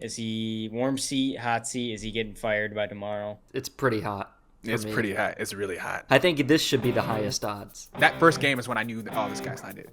Is he warm seat, hot seat? Is he getting fired by tomorrow? It's pretty hot. It's pretty hot. It's really hot. I think this should be the highest odds. That first game is when I knew that, oh, this guy's not it.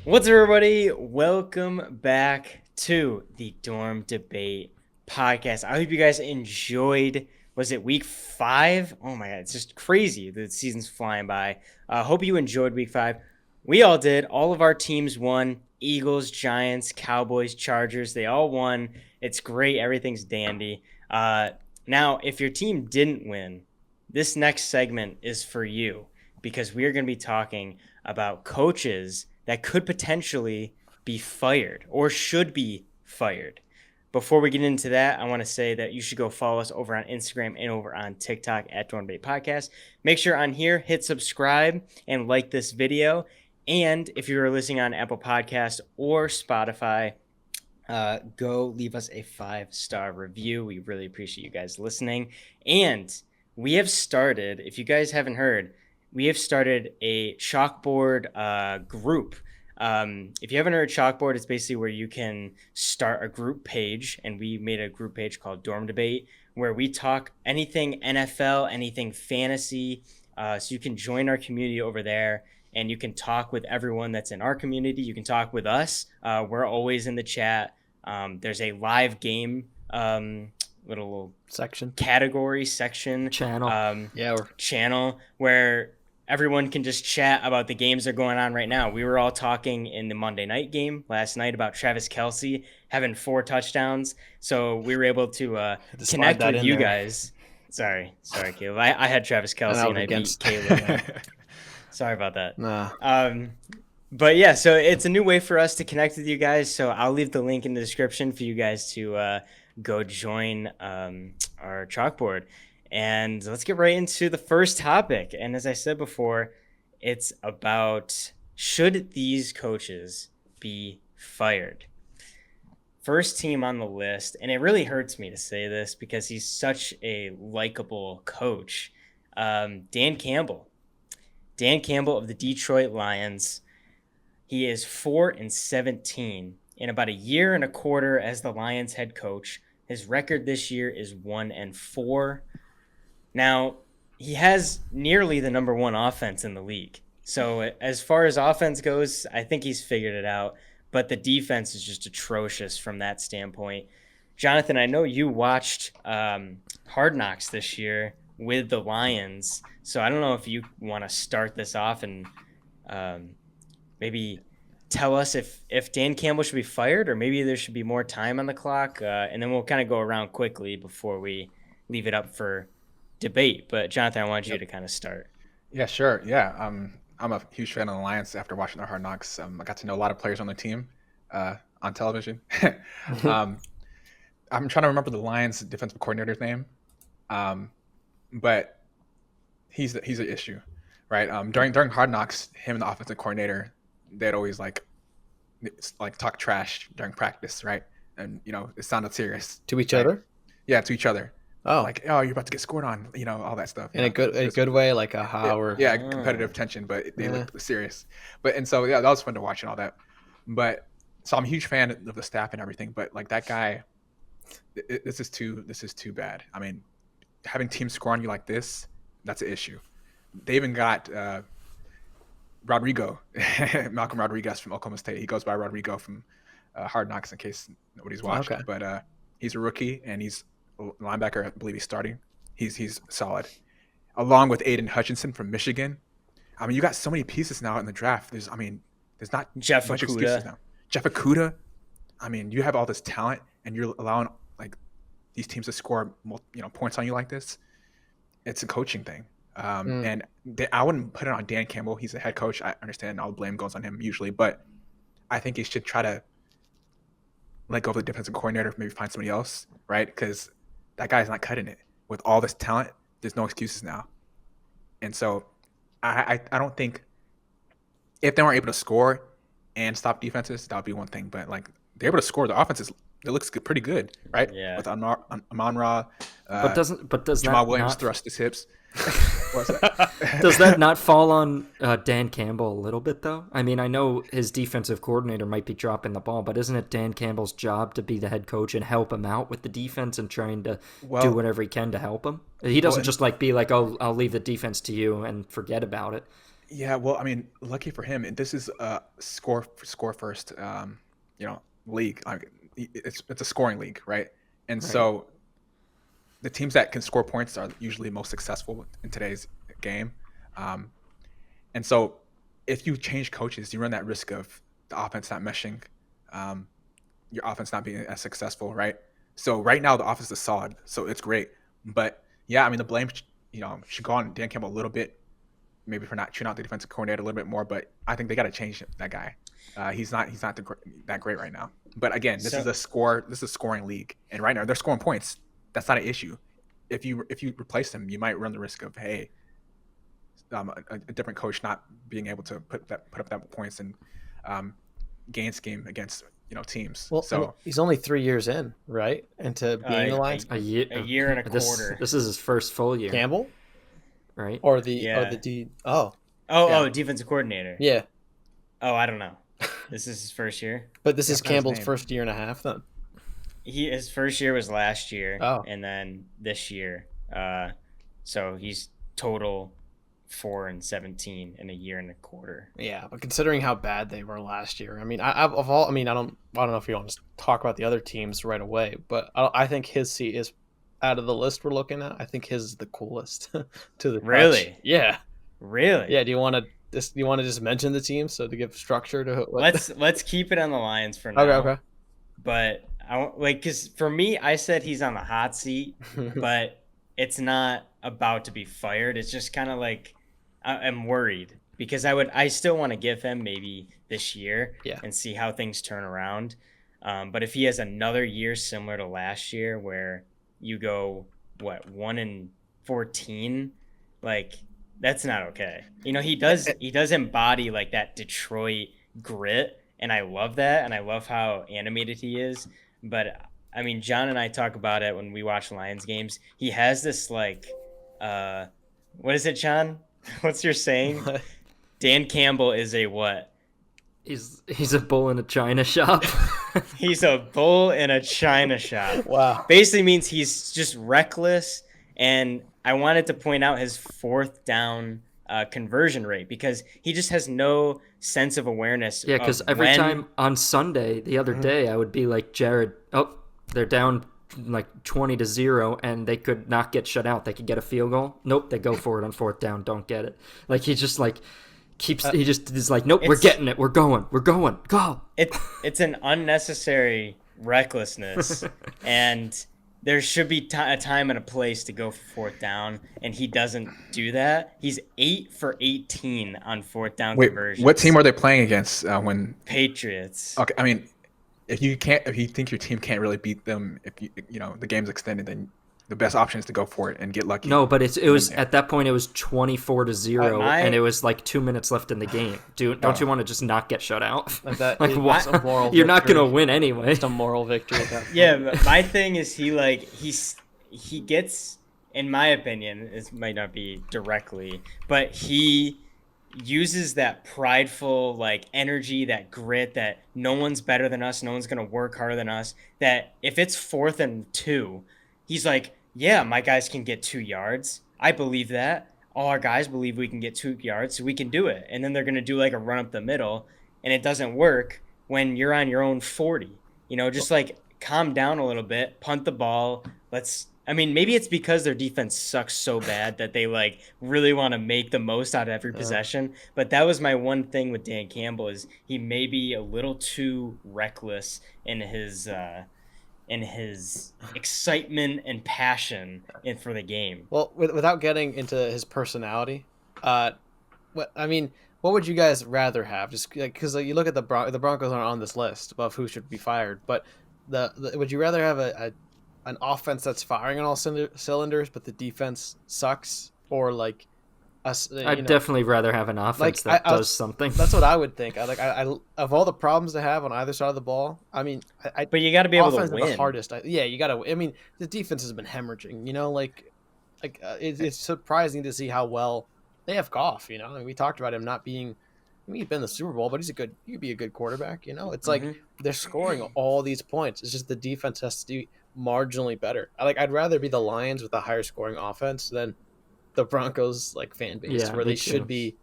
What's up, everybody? Welcome back to the Dorm Debate podcast. I hope you guys enjoyed. Was it week 5? Oh my god, it's just crazy. The season's flying by. Hope you enjoyed week 5. We all did. All of our teams won. Eagles, Giants, Cowboys, Chargers. They all won. It's great. Everything's dandy. Now, if your team didn't win, this next segment is for you because we are going to be talking about coaches that could potentially be fired or should be fired. Before we get into that, I want to say that you should go follow us over on Instagram and over on TikTok at Dorm Debate Podcast. Make sure on here, hit subscribe and like this video. And if you're listening on Apple Podcasts or Spotify, go leave us a 5-star review. We really appreciate you guys listening. And we have started, if you guys haven't heard, we have started a chalkboard group. If you haven't heard chalkboard, it's basically where you can start a group page, and we made a group page called Dorm Debate where we talk anything NFL, anything fantasy. So you can join our community over there, and you can talk with everyone that's in our community. You can talk with us. We're always in the chat. There's a live game little Section. category section Channel. channel where everyone can just chat about the games that are going on right now. We were all talking in the Monday night game last night about Travis Kelce having 4 touchdowns. So we were able to connect with you guys. Sorry, Caleb. I had Travis Kelce and I beat Caleb. Sorry about that. Nah. But yeah, so it's a new way for us to connect with you guys. So I'll leave the link in the description for you guys to go join our chalkboard. And let's get right into the first topic. And as I said before, it's about should these coaches be fired? First team on the list, and it really hurts me to say this because he's such a likable coach, Dan Campbell. Dan Campbell of the Detroit Lions. He is 4-17 in about a year and a quarter as the Lions head coach. His record this year is 1-4. Now, he has nearly the number 1 offense in the league. So as far as offense goes, I think he's figured it out. But the defense is just atrocious from that standpoint. Jonathan, I know you watched Hard Knocks this year with the Lions. So I don't know if you want to start this off and maybe tell us if Dan Campbell should be fired or maybe there should be more time on the clock. And then we'll kind of go around quickly before we leave it up for debate. But Jonathan, I want you to kind of start. Yeah, sure. Yeah, I'm a huge fan of the Lions after watching their Hard Knocks. I got to know a lot of players on their team on television. I'm trying to remember the Lions defensive coordinator's name, but he's an issue, right? During Hard Knocks, him and the offensive coordinator, they'd always like talk trash during practice, right? And it sounded serious To each other? Yeah, to each other. Oh. Like, oh, you're about to get scored on, all that stuff. In a good way, like a how or yeah, competitive tension, but they look serious. So that was fun to watch and all that. But so I'm a huge fan of the staff and everything, but like that guy, this is too bad. I mean, having teams score on you like this, that's an issue. They even got Rodrigo, Malcolm Rodriguez from Oklahoma State. He goes by Rodrigo from Hard Knocks in case nobody's watched. Okay. But he's a rookie and he's a linebacker. I believe he's starting. He's solid. Along with Aiden Hutchinson from Michigan. I mean, you got so many pieces now in the draft. There's not Jeff much Okudah. excuses now. Jeff Okudah. I mean, you have all this talent and you're allowing like these teams to score points on you like this. It's a coaching thing. And I wouldn't put it on Dan Campbell. He's the head coach. I understand all the blame goes on him usually, but I think he should try to let go of the defensive coordinator, maybe find somebody else, right? Because that guy's not cutting it. With all this talent, there's no excuses now. And so I don't think if they weren't able to score and stop defenses, that would be one thing. But like they're able to score, the offense looks pretty good, right? Yeah. With Amon-Ra, but does Jamal that Williams not, thrust his hips. What's that? Does that not fall on Dan Campbell a little bit, though? I mean, I know his defensive coordinator might be dropping the ball, but isn't it Dan Campbell's job to be the head coach and help him out with the defense and trying to do whatever he can to help him? He doesn't just like be like, oh, I'll leave the defense to you and forget about it. Yeah, well, I mean, lucky for him, this is a score first, league. It's a scoring league, right? And so the teams that can score points are usually most successful in today's game. And so if you change coaches, you run that risk of the offense not meshing, your offense not being as successful, right? So right now the offense is solid, so it's great. But yeah, I mean, the blame, should go on Dan Campbell a little bit, maybe for not tuning out the defensive coordinator a little bit more. But I think they got to change that guy. He's not that great right now. But again, this is a scoring league, and right now they're scoring points. That's not an issue. If you replace them, you might run the risk of a different coach not being able to put up that points and gain scheme against teams. Well, so he's only 3 years in, right? Into being the Lions. A year and a quarter. This is his first full year. Campbell, right? Or the defensive coordinator. Yeah. Oh, I don't know. This is his first year. But this is Campbell's first year and a half, then. His first year was last year, and then this year. So he's total 4-17 in a year and a quarter. Yeah, but considering how bad they were last year, I mean, I don't know if you want to talk about the other teams right away, but I think his seat is out of the list we're looking at. I think his is the coolest to the really, touch. Yeah, really, yeah. Do you want to just mention the teams to give structure to what? Let's keep it on the Lions for now. Okay. But because for me, I said he's on the hot seat, but it's not about to be fired. It's just kind of like I'm worried because I still want to give him maybe this year and see how things turn around. But if he has another year similar to last year where you go 1-14, like that's not okay. He does embody like that Detroit grit, and I love that, and I love how animated he is. But I mean, John and I talk about it when we watch Lions games. He has this like, what is it, John? What's your saying? Dan Campbell is a what? He's a bull in a china shop. He's a bull in a china shop. Wow. Basically means he's just reckless. And I wanted to point out his fourth down conversion rate because he just has no sense of awareness. Yeah, because every time on Sunday, the other day, I would be like, Jared, they're down like 20-0 and they could not get shut out. They could get a field goal. Nope, they go for it on fourth down. Don't get it. Like he just like he just is like, nope, we're getting it. We're going, go. It's an unnecessary recklessness, and there should be a time and a place to go for fourth down, and he doesn't do that. He's 8 for 18 on fourth down conversions. What team are they playing against when Patriots? Okay, I mean, if you think your team can't really beat them, if the game's extended, then the best option is to go for it and get lucky. No, but it was at that point it was 24-0, and it was like 2 minutes left in the game. Don't you want to just not get shut out? Like what? You're not gonna win anyway. It's a moral victory. At that point. Yeah, but my thing is he gets, in my opinion, it might not be directly, but he uses that prideful like energy, that grit, that no one's better than us, no one's gonna work harder than us. That if it's 4th and 2, he's like, yeah, my guys can get 2 yards. I believe that. All our guys believe we can get 2 yards, so we can do it. And then they're going to do like a run up the middle, and it doesn't work when you're on your own 40. Just like calm down a little bit, punt the ball. Maybe it's because their defense sucks so bad that they like really want to make the most out of every possession. But that was my one thing with Dan Campbell is he may be a little too reckless in his excitement and passion for the game. Well, without getting into his personality, what would you guys rather have? Just because you look at the Broncos aren't on this list of who should be fired, but would you rather have an offense that's firing on all cylinders, but the defense sucks, or like I'd definitely rather have an offense that does something. That's what I would think. I of all the problems to have on either side of the ball, but you got to be able to win. The hardest. You got to. I mean, the defense has been hemorrhaging. It's surprising to see how well they have Goff. You know, and we talked about him not being. I mean, he's been in the Super Bowl, but he could be a good quarterback. You know, it's like they're scoring all these points. It's just the defense has to be marginally better. I'd rather be the Lions with a higher scoring offense than the Broncos fan base, where they should be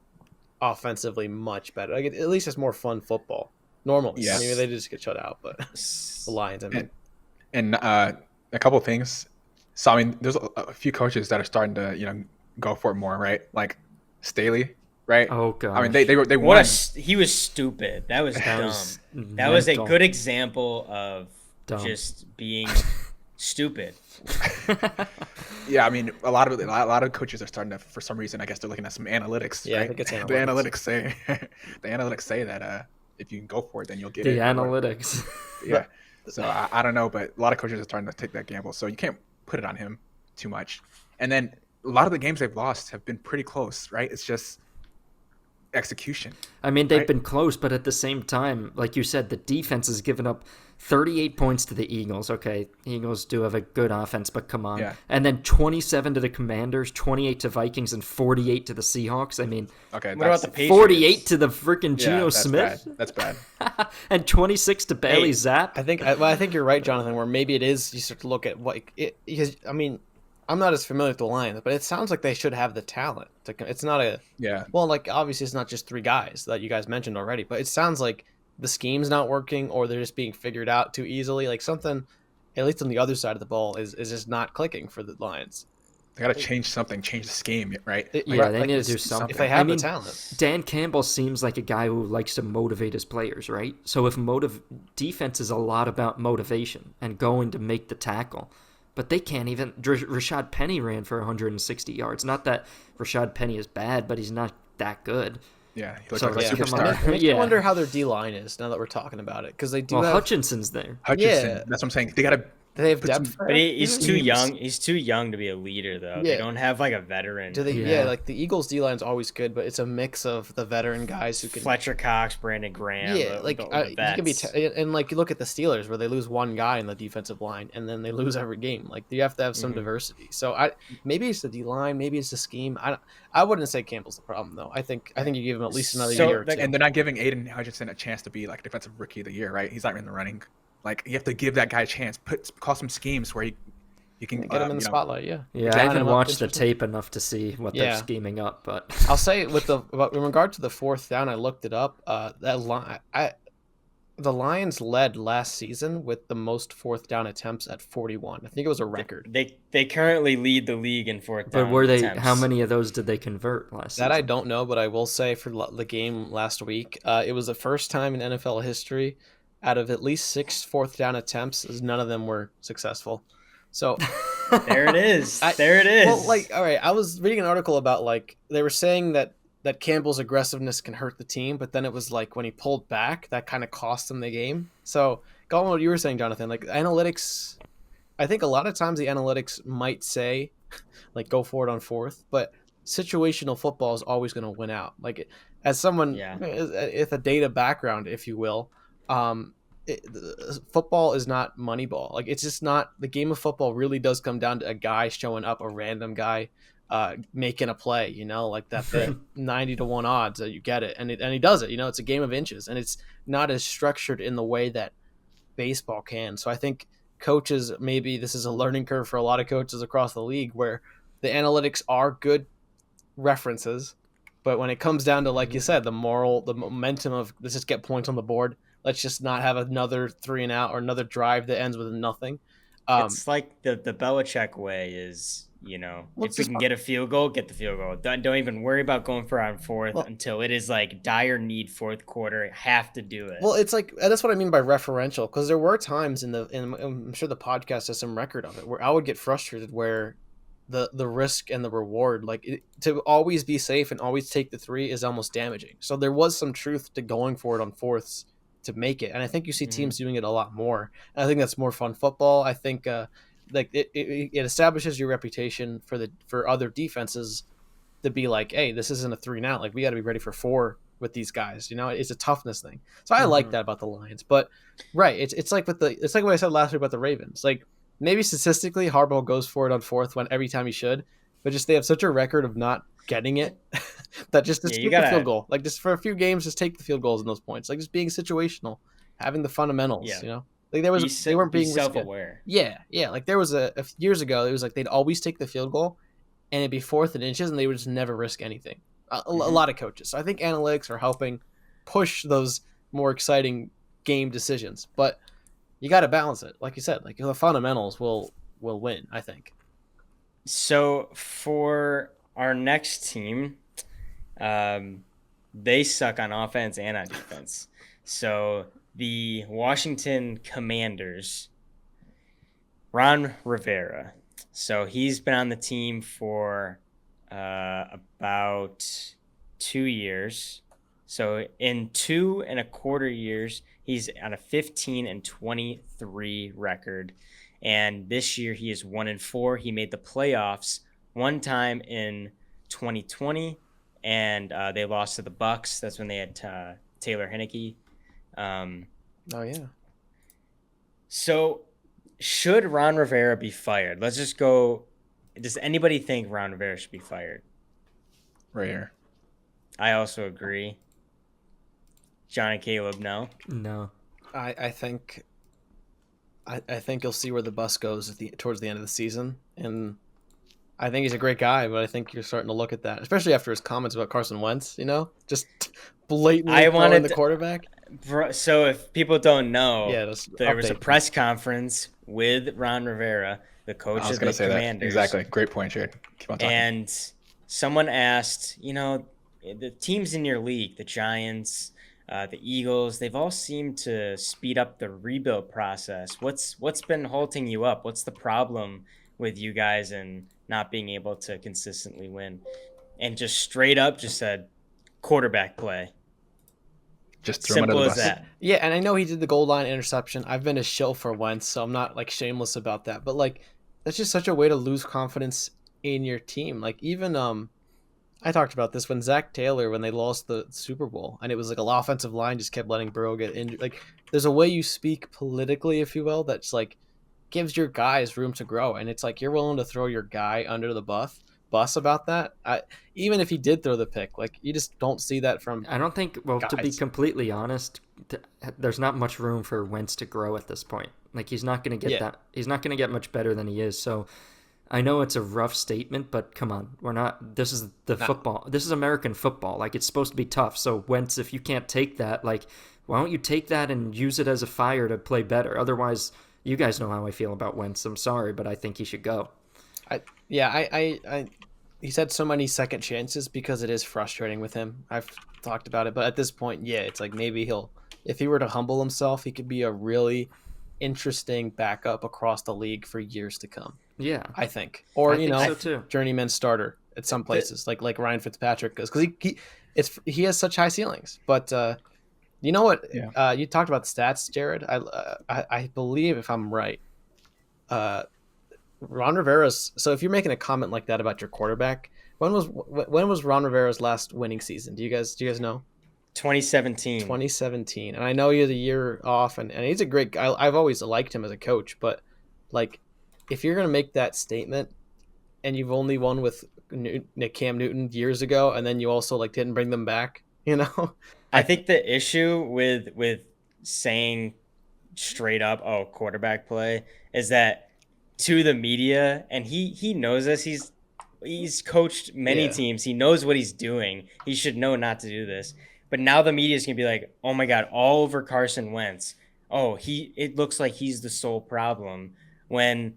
offensively much better. At least it's more fun football normally. Yes. I mean, they just get shut out, but the Lions. I mean, and a couple of things. So I mean, there's a few coaches that are starting to go for it more, right? Like Staley, right? Oh god. I mean, they won. He was stupid. That was dumb. Was that was a mental. good example of Dumb. just being stupid. Yeah, I mean, a lot of coaches are starting to, for some reason, I guess they're looking at some analytics. Yeah, right? I think it's The analytics. analytics say that if you can go for it, then you'll get The it. analytics. Yeah. So I don't know, but a lot of coaches are starting to take that gamble. So you can't put it on him too much. And then a lot of the games they've lost have been pretty close, right? It's just execution. I mean, they've Right. been close, but at the same time, like you said, the defense has given up 38 points to the Eagles. Okay, Eagles do have a good offense, but come on. Yeah. And then 27 to the Commanders, 28 to Vikings, and 48 to the Seahawks. I mean, Okay. What about the Patriots? 48 to the freaking Yeah, Geno that's Smith, bad. That's bad. and 26 to Bailey Hey, Zapp. I think you're right, Jonathan. Where maybe it is you start to look at what it because I mean, I'm not as familiar with the Lions, but it sounds like they should have the talent. It's not a Yeah. well, obviously it's not just three guys that you guys mentioned already, but it sounds like the scheme's not working or they're just being figured out too easily. Like something, at least on the other side of the ball, is just not clicking for the Lions. They got to change something, change the scheme, right? Yeah, they need to do something. If they have I mean, the talent. Dan Campbell seems like a guy who likes to motivate his players, right? So if defense is a lot about motivation and going to make the tackle, but they can't even. Rashad Penny ran for 160 yards. Not that Rashad Penny is bad, but he's not that good. Yeah. He looks So, like a yeah, come superstar. on. Makes me Yeah. wonder how their D line is now that we're talking about it, because they do Well, have Hutchinson's there. Hutchinson. Yeah. That's what I'm saying. They got to. they have But depth. But he's too Teams. young. He's too young to be a leader, though. They Yeah. don't have a veteran. Do they? Yeah. Yeah, the Eagles D line's always good, but it's a mix of the veteran guys who can. Fletcher Cox, Brandon Graham. Yeah, the you can be, vets. and you look at the Steelers where they lose one guy in the defensive line and then they lose every game. Like you have to have some diversity. So maybe it's the D line, maybe it's the scheme. I wouldn't say Campbell's the problem though. I think you give him at least another So, year or two. And they're not giving Aiden Hutchinson a chance to be defensive rookie of the year, right? He's not in the running. Like you have to give that guy a chance. Call some schemes where you can Get him in the spotlight. Yeah. Yeah, Line I him haven't up, watched the interesting. tape enough to see what they're Yeah. scheming up, but I'll say in regard to the fourth down, I looked it up. The Lions led last season with the most fourth down attempts at 41. I think it was a record. They currently lead the league in fourth down. but were they? attempts. How many of those did they convert last That I season? don't know, but I will say for the game last week, it was the first time in NFL history out of at least 6 fourth down attempts, none of them were successful. So There it is. I- There it is. well, all right, I was reading an article about they were saying that Campbell's aggressiveness can hurt the team, but then it was when he pulled back, that kind of cost him the game. So going on what you were saying, Jonathan, analytics, I think a lot of times the analytics might say go for it on fourth, but situational football is always going to win out. As someone Yeah. with a data background, if you will, football is not Moneyball. It's just not. The game of football really does come down to a guy showing up, a random guy making a play, that 90 to 1 odds that you get it, and he does it. It's a game of inches, and it's not as structured in the way that baseball can. So I think coaches, maybe this is a learning curve for a lot of coaches across the league, where the analytics are good references, but when it comes down to, like you said, the momentum of let's just get points on the board, let's just not have another 3 and out or another drive that ends with nothing. It's like the Belichick way is, if we can get a field goal, get the field goal. Don't even worry about going for it on fourth until it is dire need fourth quarter. Have to do it. Well, it's that's what I mean by referential, because there were times in I'm sure the podcast has some record of it, where I would get frustrated where the risk and the reward, to always be safe and always take the 3 is almost damaging. So there was some truth to going for it on fourths to make it, and I think you see teams doing it a lot more. And I think that's more fun football. I think it establishes your reputation for other defenses to be hey, this isn't a 3 and out. We got to be ready for 4 with these guys. It's a toughness thing. So I like that about the Lions. But right, it's like what I said last week about the Ravens. Maybe statistically Harbaugh goes for it on fourth when every time he should, but just they have such a record of not getting it that just Yeah, you take the field gotta. goal. Like just for a few games, just take the field goals in those points. Like just being situational, having the fundamentals. Yeah, Like be they weren't be being self-aware. yeah. Like there was years ago, it was like they'd always take the field goal, and it'd be 4th and inches, and they would just never risk anything. A lot of coaches. So I think analytics are helping push those more exciting game decisions, but you got to balance it. Like you said, like the fundamentals will win, I think. So for our next team, they suck on offense and on defense. So the Washington Commanders, Ron Rivera. So he's been on the team for about 2 years. So in 2.25 years, he's on a 15-23 record. And this year he is 1-4. He made the playoffs one time in 2020, and they lost to the Bucks. That's when they had Taylor Heineke. Oh yeah. So should Ron Rivera be fired? Let's just go. Does anybody think Ron Rivera should be fired? Right here. I also agree. John and Caleb, no. No. I think you'll see where the bus goes towards the end of the season, and I think he's a great guy, but I think you're starting to look at that, especially after his comments about Carson Wentz. Just blatantly throwing the quarterback. So if people don't know, there was a update. press conference with Ron Rivera, the coach I was of going the to say Commanders. that. Exactly. Great point, Jared. Keep on talking. And someone asked, the teams in your league, the Giants, the Eagles, they've all seemed to speed up the rebuild process. What's been halting you up? What's the problem with you guys and not being able to consistently win? And just straight up just said quarterback play. Just throw him under Simple the as bus. that. Yeah, and I know he did the goal line interception. I've been a shill for Wentz, so I'm not like shameless about that. But like, that's just such a way to lose confidence in your team. Like even I talked about this when Zach Taylor, when they lost the Super Bowl, and it was like a offensive line just kept letting Burrow get injured. Like there's a way you speak politically, if you will, that's like gives your guys room to grow, and it's like you're willing to throw your guy under the bus about that. Even if he did throw the pick, like you just don't see that from. I don't think. Well, to be guys. completely honest, there's not much room for Wentz to grow at this point. Like he's not going to get that. He's not going to get much better than he is. So I know it's a rough statement, but come on, we're not. This is football. This is American football. Like it's supposed to be tough. So Wentz, if you can't take that, like why don't you take that and use it as a fire to play better? Otherwise, you guys know how I feel about Wentz. I'm sorry, but I think he should go. He's had so many second chances because it is frustrating with him. I've talked about it, but at this point, it's like maybe if he were to humble himself, he could be a really interesting backup across the league for years to come. Yeah, I think, or I think so too. Journeyman starter at some places, like Ryan Fitzpatrick does, because he has such high ceilings. But you know what? Yeah. You talked about stats, Jared. I believe if I'm right, Ron Rivera's. So if you're making a comment like that about your quarterback, when was Ron Rivera's last winning season? Do you guys know? 2017. 2017, and I know he had a year off, and he's a great guy. I've always liked him as a coach, but like, if you're gonna make that statement, and you've only won with Cam Newton years ago, and then you also like didn't bring them back, I think the issue with saying straight up, "Oh, quarterback play," is that to the media, and he knows this. He's coached many teams. He knows what he's doing. He should know not to do this. But now the media is gonna be like, "Oh my God, all over Carson Wentz. Oh, it looks like he's the sole problem." When,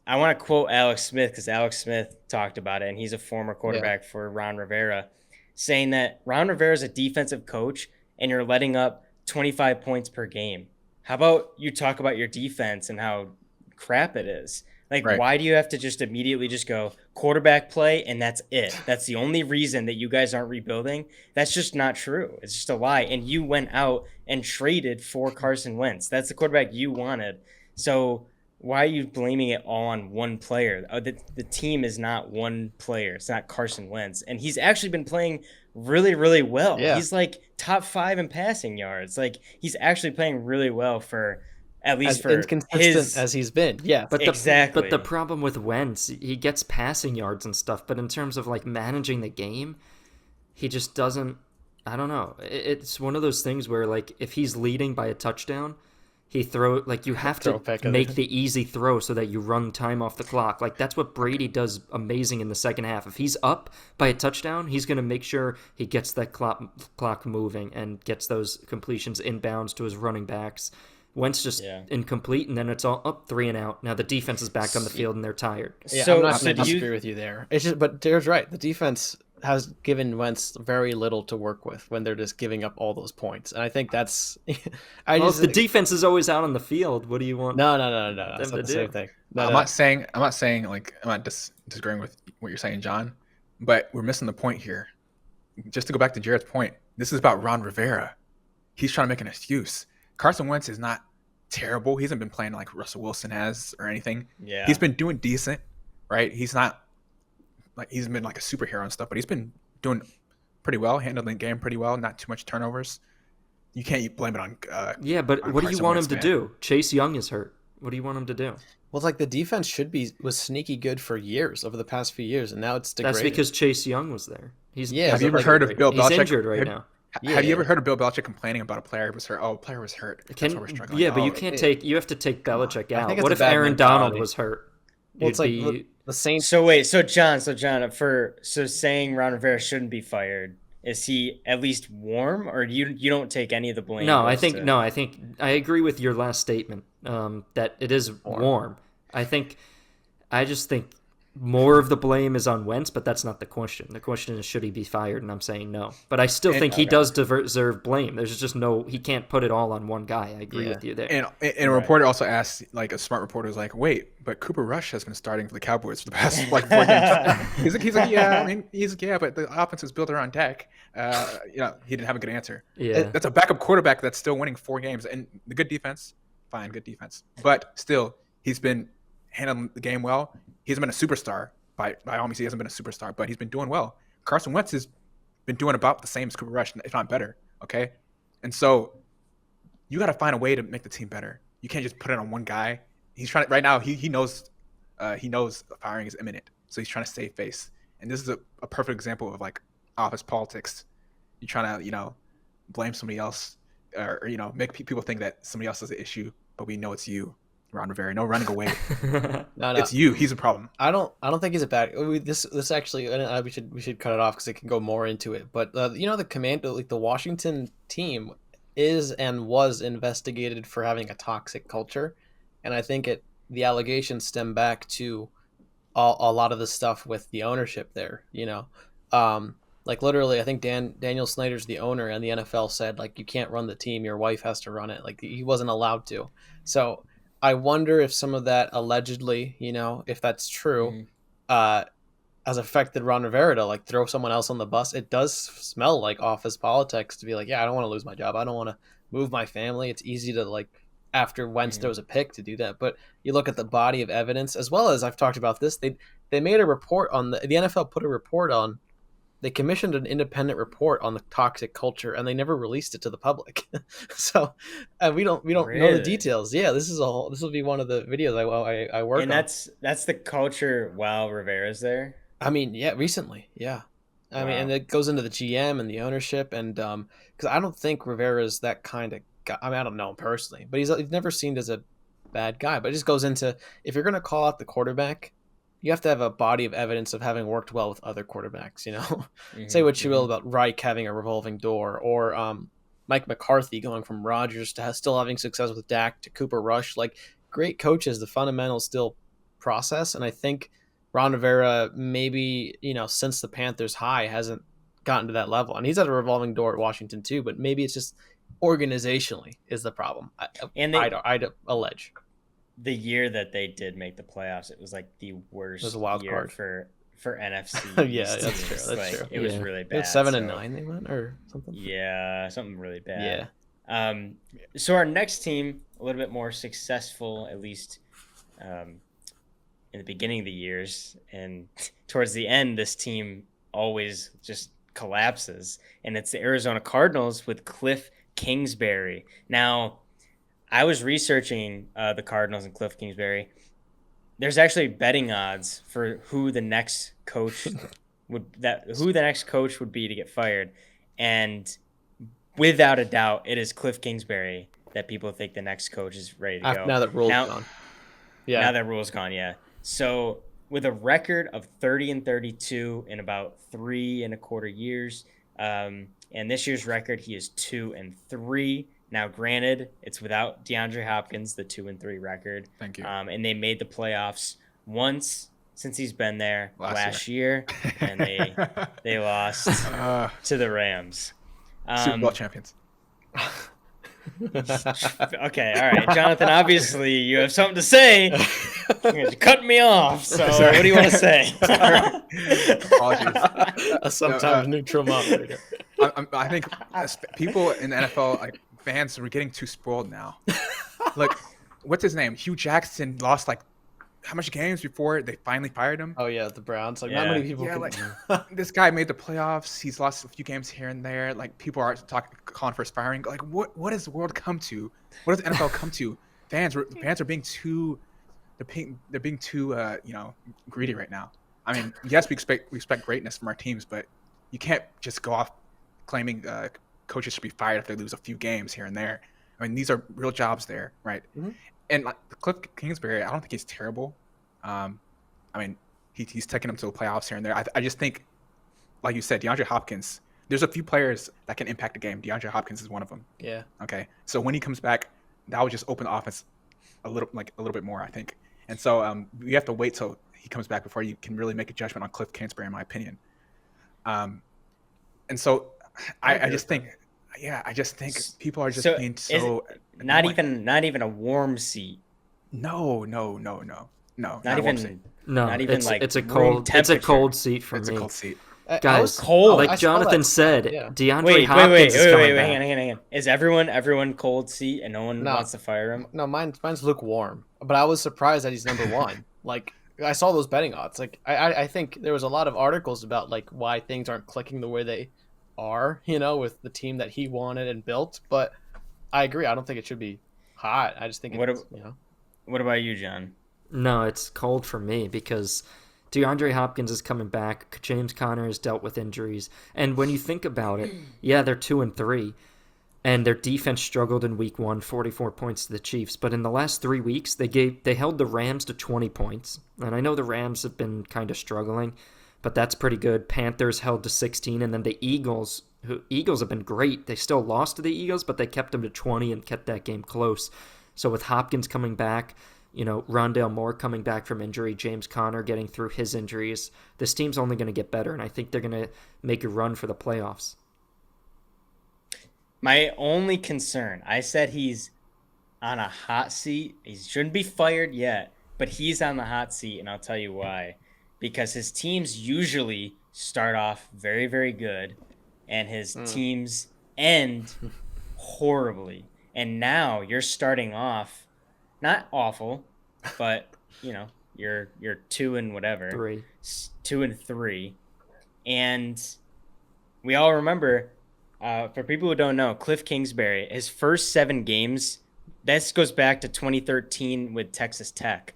I want to quote Alex Smith because Alex Smith talked about it, and he's a former quarterback for Ron Rivera, saying that Ron Rivera is a defensive coach, and you're letting up 25 points per game. How about you talk about your defense and how crap it is? Like, Right. Why do you have to just immediately just go quarterback play and that's it? That's the only reason that you guys aren't rebuilding. That's just not true. It's just a lie. And you went out and traded for Carson Wentz. That's the quarterback you wanted. So why are you blaming it all on one player? The team is not one player. It's not Carson Wentz. And he's actually been playing really, really well. Yeah. He's like top 5 in passing yards. Like, he's actually playing really well for at least as for inconsistent his. as he's been. Yeah, But Exactly. the problem with Wentz, he gets passing yards and stuff, but in terms of like managing the game, he just doesn't. I don't know. It's one of those things where like if he's leading by a touchdown, he throw like you have Throw to a pick. make the easy throw so that you run time off the clock. Like that's what Brady does amazing in the second half. If he's up by a touchdown, he's going to make sure he gets that clock moving and gets those completions inbounds to his running backs. Wentz just incomplete, and then it's all up 3 and out. Now the defense is back on the field and they're tired. Yeah, So- I'm not so going to do you- disagree with you there. It's just, but Derek's right. The defense has given Wentz very little to work with when they're just giving up all those points, and I think that's. Well, if the defense is always out on the field, what do you want? No. That's them not to the same do? thing. I'm not saying like I'm not disagreeing with what you're saying, John, but we're missing the point here. Just to go back to Jared's point, this is about Ron Rivera. He's trying to make an excuse. Carson Wentz is not terrible. He hasn't been playing like Russell Wilson has or anything. Yeah. He's been doing decent, right? He's not like he's been like a superhero and stuff, but he's been doing pretty well, handling the game pretty well, not too much turnovers. You can't blame it on. Yeah, but on what do you Carson want Wentz, him to man. do? Chase Young is hurt. What do you want him to do? Well, it's like the defense was sneaky good for years over the past few years, and now it's degraded. That's because Chase Young was there. Yeah, Have you ever like- heard of Bill He's Belichick? injured right now. Have you ever heard of Bill Belichick complaining about a player who was hurt? Oh, a player was hurt. That's why we're struggling. Yeah, but you Oh, can't take. You have to take Belichick I out. think it's What a if bad Aaron mentality. Donald was hurt? Well, it's like You'd be- the Saints. So John, so saying Ron Rivera shouldn't be fired. Is he at least warm, or you don't take any of the blame? No, I goes think to- no, I think I agree with your last statement. That it is warm. I just think more of the blame is on Wentz, but that's not the question. The question is, should he be fired? And I'm saying no. But I still think he does deserve blame. There's just he can't put it all on one guy. I agree with you there. And a reporter also asked, like a smart reporter was like, "Wait, but Cooper Rush has been starting for the Cowboys for the past like 4 games." he's like, yeah, I mean, but the offense is built around Dak. He didn't have a good answer. Yeah. That's a backup quarterback that's still winning 4 games, and the good defense, good defense, but still, he's been handling the game well. He hasn't been a superstar by all means. He hasn't been a superstar, but he's been doing well. Carson Wentz has been doing about the same as Cooper Rush, if not better. Okay, and so you got to find a way to make the team better. You can't just put it on one guy. He's trying right now. He knows firing is imminent, so he's trying to save face. And this is a perfect example of like office politics. You're trying to blame somebody else or make people think that somebody else has an issue, but we know it's you. Ron Rivera, no running away. No. It's you. He's a problem. I don't think he's a bad. This actually, we should cut it off because it can go more into it. But the Washington team is and was investigated for having a toxic culture, and I think the allegations stem back to a lot of the stuff with the ownership there. Like literally, I think Daniel Snyder's the owner, and the NFL said like you can't run the team, your wife has to run it. Like he wasn't allowed to. So I wonder if some of that allegedly, if that's true, has affected Ron Rivera to like throw someone else on the bus. It does smell like office politics to be like, yeah, I don't want to lose my job. I don't want to move my family. It's easy to like after Wentz throws a pick to do that. But you look at the body of evidence, as well as I've talked about this, they made a report on the NFL put a report on. They commissioned an independent report on the toxic culture, and they never released it to the public. So we don't know the Really? details. Yeah, this will be one of the videos I work And on. that's the culture while Rivera's there. I mean, yeah, recently, yeah. I mean, and it goes into the GM and the ownership, and because I don't think Rivera's that kind of guy. I mean, I don't know him personally, but he's never seen as a bad guy. But it just goes into if you're going to call out the quarterback, you have to have a body of evidence of having worked well with other quarterbacks. Say what you will about Reich having a revolving door, or Mike McCarthy going from Rodgers to still having success with Dak to Cooper Rush. Like great coaches, the fundamentals still process, and I think Ron Rivera maybe since the Panthers high hasn't gotten to that level, and he's at a revolving door at Washington too. But maybe it's just organizationally is the problem. I'd allege. The year that they did make the playoffs, it was like the worst It was a wild year card. for NFC. Yeah, that's teams. true. That's true. It was Yeah. really It bad. was 7-9 so- they went or something. Yeah, something really bad. Yeah. So our next team, a little bit more successful, at least in the beginning of the years, and towards the end, this team always just collapses, and it's the Arizona Cardinals with Cliff Kingsbury. Now, I was researching the Cardinals and Cliff Kingsbury. There's actually betting odds for who the next coach would be to get fired, and without a doubt, it is Cliff Kingsbury that people think the next coach is ready to go. Now that rule's gone. Yeah. Now that rule's gone, yeah. So with a record of 30-32 in about 3.25 years, and this year's record, he is 2-3. Now, granted, it's without DeAndre Hopkins, the 2-3 record. Thank you. And they made the playoffs once since he's been there last year, and they lost to the Rams. Super Bowl champions. Okay, all right, Jonathan. Obviously, you have something to say. You're cutting me off. So, what do you want to say? Apologies. A sometimes neutral moderator. I think people in the NFL, like fans, are getting too spoiled now. Like, what's his name? Hugh Jackson lost like how much games before they finally fired him? Oh yeah, the Browns. Like Yeah. not many people. Yeah, can... like this guy made the playoffs. He's lost a few games here and there. Like people are calling for his firing. Like what does the world come to? What does the NFL come to? Fans are being too, they're being too greedy right now. I mean, yes, we expect greatness from our teams, but you can't just go off claiming coaches should be fired if they lose a few games here and there. I mean, these are real jobs there, right? Mhm. And like Cliff Kingsbury, I don't think he's terrible. I mean, he's taking them to the playoffs here and there. I just think, like you said, DeAndre Hopkins. There's a few players that can impact the game. DeAndre Hopkins is one of them. Yeah. Okay, so when he comes back, that would just open the offense a little bit more, I think. And so you have to wait till he comes back before you can really make a judgment on Cliff Kingsbury, in my opinion. And so I just think, I just think people are just being so not annoying. even a warm seat. No. Not Not a warm seat. even. No, Not even, like, it's a room cold temperature. seat for It's me. a cold seat. Guys, cold. like Jonathan said, Yeah. DeAndre Wait, Hopkins is coming back. hang on. Is everyone cold seat and no one No. wants to fire him? No, mine's lukewarm. But I was surprised that he's number one. Like I saw those betting odds. Like I think there was a lot of articles about like why things aren't clicking the way they are, with the team that he wanted and built. But I agree. I don't think it should be hot. I just think it's, What about you, John? No, it's cold for me because DeAndre Hopkins is coming back. James Conner has dealt with injuries. And when you think about it, yeah, they're 2-3. And their defense struggled in week 1, 44 points to the Chiefs. But in the last 3 weeks, they held the Rams to 20 points. And I know the Rams have been kind of struggling, but that's pretty good. Panthers held to 16. And then the Eagles have been great. They still lost to the Eagles, but they kept them to 20 and kept that game close. So with Hopkins coming back, Rondale Moore coming back from injury, James Conner getting through his injuries, this team's only going to get better, and I think they're going to make a run for the playoffs. My only concern, I said he's on a hot seat. He shouldn't be fired yet, but he's on the hot seat, and I'll tell you why. Because his teams usually start off very, very good, and his teams end horribly. And now you're starting off not awful, but you're 2-3, 2-3, and we all remember. For people who don't know, Cliff Kingsbury, his first 7 games, this goes back to 2013 with Texas Tech.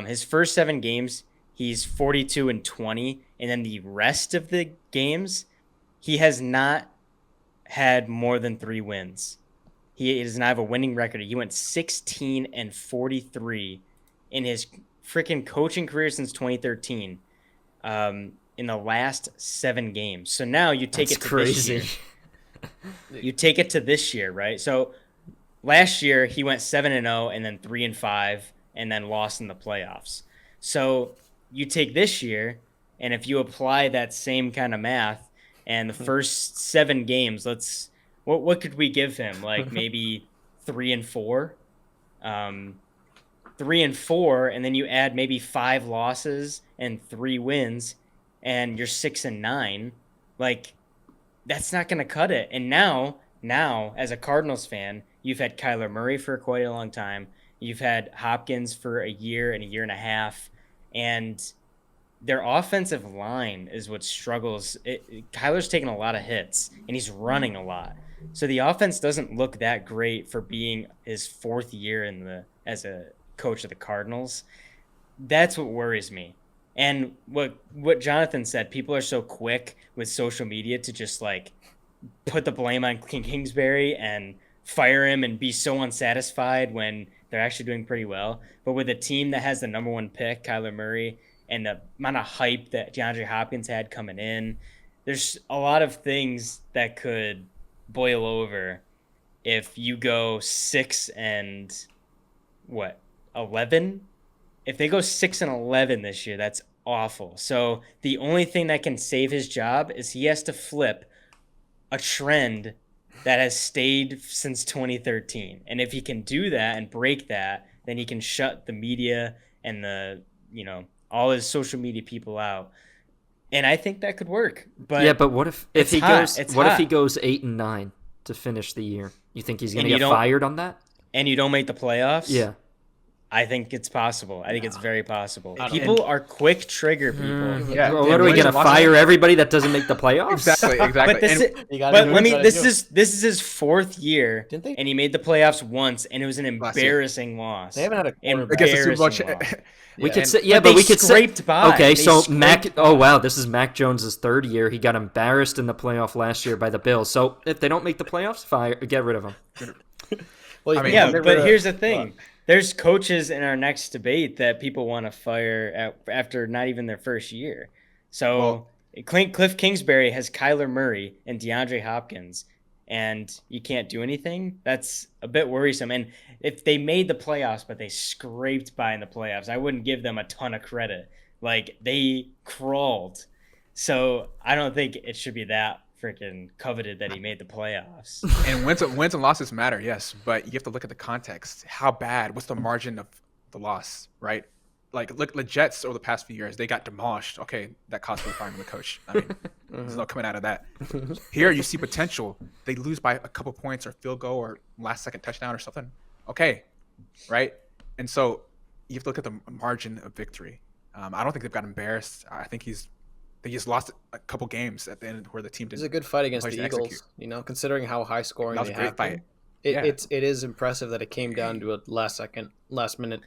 His first 7 games, he's 42-20, and then the rest of the games, he has not had more than 3 wins. He does not have a winning record. He went 16-43 in his freaking coaching career since 2013. In the last 7 games. So now you take it to this year. You take it to this year, right? So last year he went 7-0 and then 3-5 and then lost in the playoffs. So you take this year, and if you apply that same kind of math, and the first 7 games, what could we give him? Like maybe 3-4, 3-4, and then you add maybe 5 losses and 3 wins, and you're 6-9. Like, that's not going to cut it. And now, as a Cardinals fan, you've had Kyler Murray for quite a long time. You've had Hopkins for a year and a year and a half, and their offensive line is what struggles. Kyler's taking a lot of hits, and he's running a lot. So the offense doesn't look that great for being his 4th year as a coach of the Cardinals. That's what worries me. And what Jonathan said, people are so quick with social media to just like put the blame on Kingsbury and fire him and be so unsatisfied when they're actually doing pretty well. But with a team that has the number 1 pick, Kyler Murray, and the amount of hype that DeAndre Hopkins had coming in, there's a lot of things that could boil over if you go 6 and 11. If they go 6 and 11 this year, that's awful. So the only thing that can save his job is he has to flip a trend that has stayed since 2013. And if he can do that and break that, then he can shut the media and all his social media people out. And I think that could work. But yeah, but what if he hot. goes if he goes 8-9 to finish the year? You think he's going to get fired on that? And you don't make the playoffs? Yeah. I think it's possible. I think it's very possible. People are quick trigger people. Yeah. Well, what are we going to fire everybody that doesn't make the playoffs? Exactly. This is his 4th year, and he made the playoffs once, and it was an embarrassing loss. They haven't had a quarterback. Against the Super Bowl. We could say, but we could say, scraped by. okay, They so scraped by. oh wow, this is Mac Jones's 3rd year. He got embarrassed in the playoff last year by the Bills. So if they don't make the playoffs, get rid of him. Well, I mean, Yeah, but here's the thing. There's coaches in our next debate that people want to fire after not even their first year. So Cliff Kingsbury has Kyler Murray and DeAndre Hopkins, and you can't do anything. That's a bit worrisome. And if they made the playoffs, but they scraped by in the playoffs, I wouldn't give them a ton of credit. Like, they crawled. So I don't think it should be that freaking coveted that he made the playoffs. And wins and losses matter, yes, but you have to look at the context. How bad? What's the margin of the loss, right? Like, look, the Jets over the past few years, they got demolished. Okay, that cost me firing the coach. I mean, there's no coming out of that. Here, you see potential. They lose by a couple points or field goal or last-second touchdown or something. Okay, right? And so you have to look at the margin of victory. I don't think they've got embarrassed. I think they just lost a couple games at the end where the team didn't. It's a good fight against the Eagles, execute. Considering how high scoring That was they a great have fight. been. It is impressive that it came down to a last minute